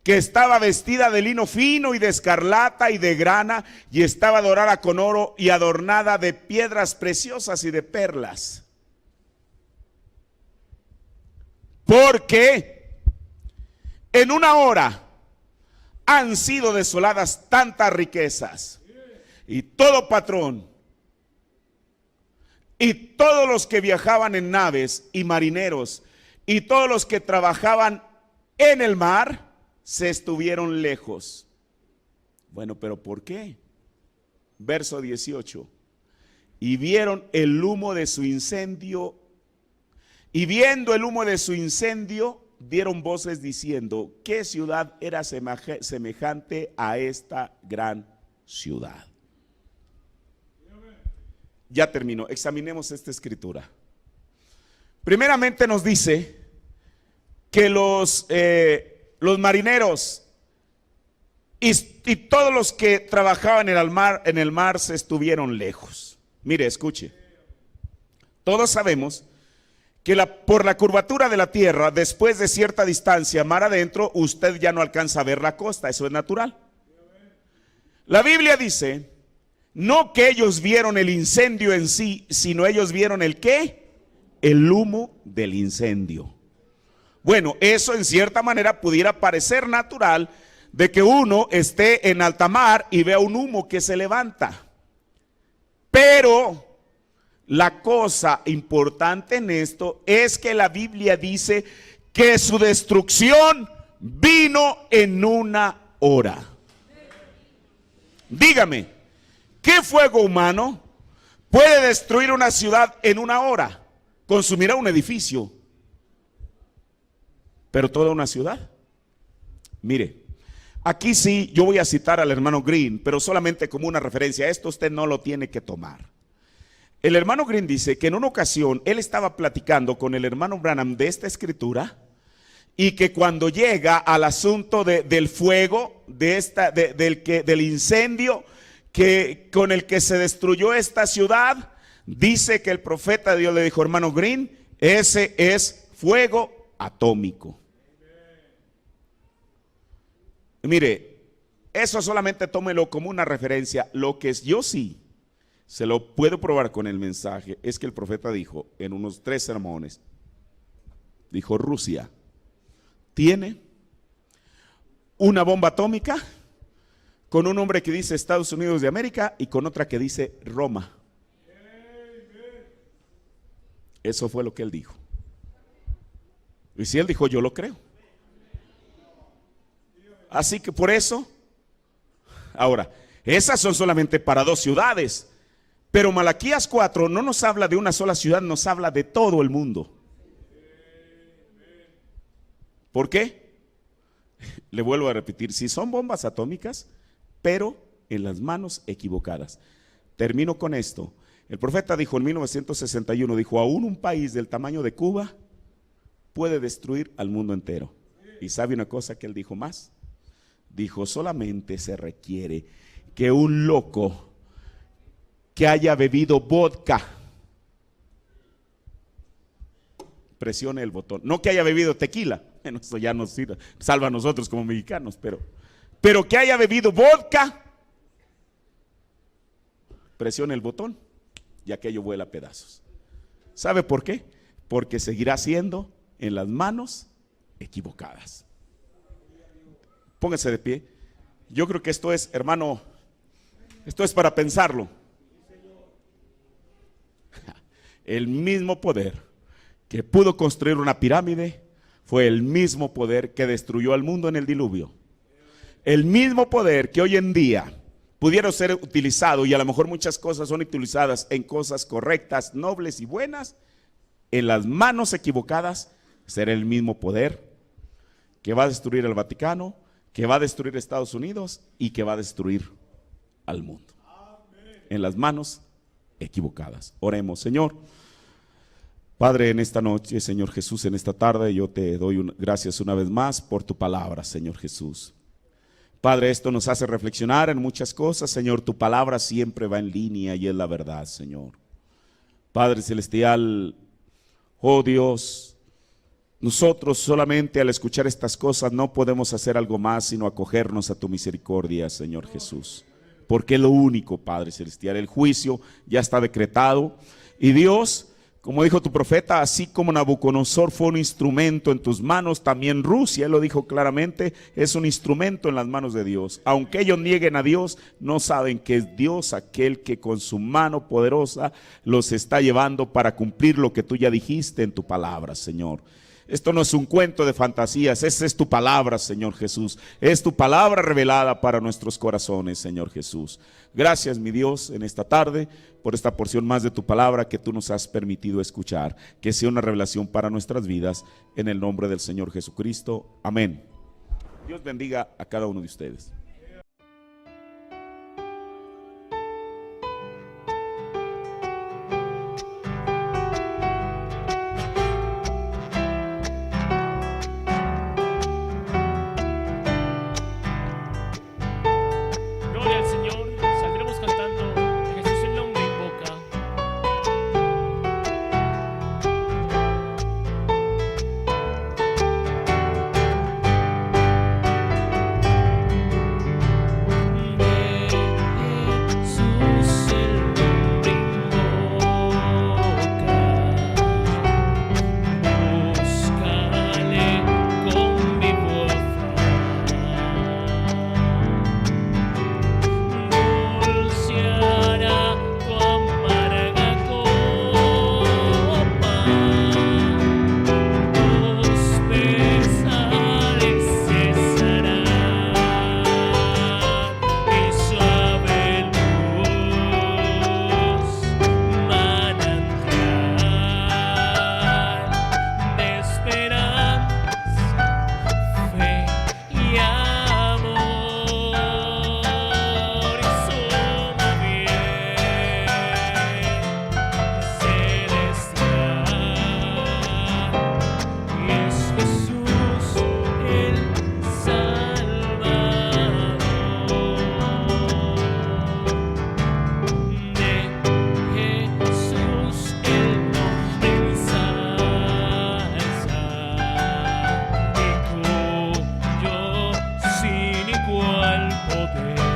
que estaba vestida de lino fino y de escarlata y de grana, y estaba dorada con oro y adornada de piedras preciosas y de perlas. Porque en una hora han sido desoladas tantas riquezas, y todo patrón y todos los que viajaban en naves y marineros y todos los que trabajaban en el mar se estuvieron lejos. Bueno, pero ¿por qué? Verso 18. Y vieron el humo de su incendio, y viendo el humo de su incendio, dieron voces diciendo, ¿qué ciudad era semejante a esta gran ciudad? Ya terminó. Examinemos esta escritura. Primeramente nos dice que los marineros y todos los que trabajaban en el mar se estuvieron lejos. Mire, escuche. Todos sabemos que por la curvatura de la tierra, después de cierta distancia mar adentro, usted ya no alcanza a ver la costa. Eso es natural. La Biblia dice, no que ellos vieron el incendio en sí, sino ellos vieron el ¿qué? El humo del incendio. Bueno, eso en cierta manera pudiera parecer natural, de que uno esté en alta mar y vea un humo que se levanta. Pero la cosa importante en esto es que la Biblia dice que su destrucción vino en una hora. Dígame, ¿qué fuego humano puede destruir una ciudad en una hora? Consumirá un edificio, pero toda una ciudad. Mire, aquí sí yo voy a citar al hermano Green, pero solamente como una referencia. Esto usted no lo tiene que tomar. El hermano Green dice que en una ocasión él estaba platicando con el hermano Branham de esta escritura, y que cuando llega al asunto del fuego, del incendio con el que se destruyó esta ciudad, dice que el profeta de Dios le dijo: hermano Green, ese es fuego atómico. Mire, eso solamente tómelo como una referencia. Lo que yo sí se lo puedo probar con el mensaje es que el profeta dijo en unos 3 sermones, dijo: Rusia tiene una bomba atómica con un nombre que dice Estados Unidos de América y con otra que dice Roma. Eso fue lo que él dijo. Y si él dijo, yo lo creo. Así que por eso, ahora, esas son solamente para 2 ciudades, pero Malaquías 4 no nos habla de una sola ciudad, nos habla de todo el mundo. ¿Por qué? Le vuelvo a repetir, si son bombas atómicas, pero en las manos equivocadas. Termino con esto. El profeta dijo en 1961, dijo: aún un país del tamaño de Cuba puede destruir al mundo entero. ¿Y sabe una cosa que él dijo más? Dijo: solamente se requiere que un loco que haya bebido vodka presione el botón. No que haya bebido tequila, bueno, eso ya nos salva a nosotros como mexicanos, pero que haya bebido vodka, presione el botón y aquello vuela a pedazos. ¿Sabe por qué? Porque seguirá siendo en las manos equivocadas. Póngase de pie. Yo creo que esto es, hermano, esto es para pensarlo. El mismo poder que pudo construir una pirámide fue el mismo poder que destruyó al mundo en el diluvio. El mismo poder que hoy en día pudiera ser utilizado, y a lo mejor muchas cosas son utilizadas en cosas correctas, nobles y buenas, en las manos equivocadas, será el mismo poder que va a destruir el Vaticano, que va a destruir Estados Unidos y que va a destruir al mundo. En las manos equivocadas. Oremos. Señor Padre, en esta noche, Señor Jesús, en esta tarde, yo te doy gracias una vez más por tu palabra, Señor Jesús. Padre, esto nos hace reflexionar en muchas cosas, Señor. Tu palabra siempre va en línea y es la verdad, Señor. Padre celestial, oh Dios, nosotros solamente al escuchar estas cosas no podemos hacer algo más sino acogernos a tu misericordia, Señor Jesús. Porque es lo único, Padre celestial. El juicio ya está decretado y Dios, como dijo tu profeta, así como Nabucodonosor fue un instrumento en tus manos, también Rusia, él lo dijo claramente, es un instrumento en las manos de Dios. Aunque ellos nieguen a Dios, no saben que es Dios aquel que con su mano poderosa los está llevando para cumplir lo que tú ya dijiste en tu palabra, Señor. Esto no es un cuento de fantasías, esa es tu palabra, Señor Jesús. Es tu palabra revelada para nuestros corazones, Señor Jesús. Gracias, mi Dios, en esta tarde, por esta porción más de tu palabra que tú nos has permitido escuchar. Que sea una revelación para nuestras vidas, en el nombre del Señor Jesucristo. Amén. Dios bendiga a cada uno de ustedes. poder.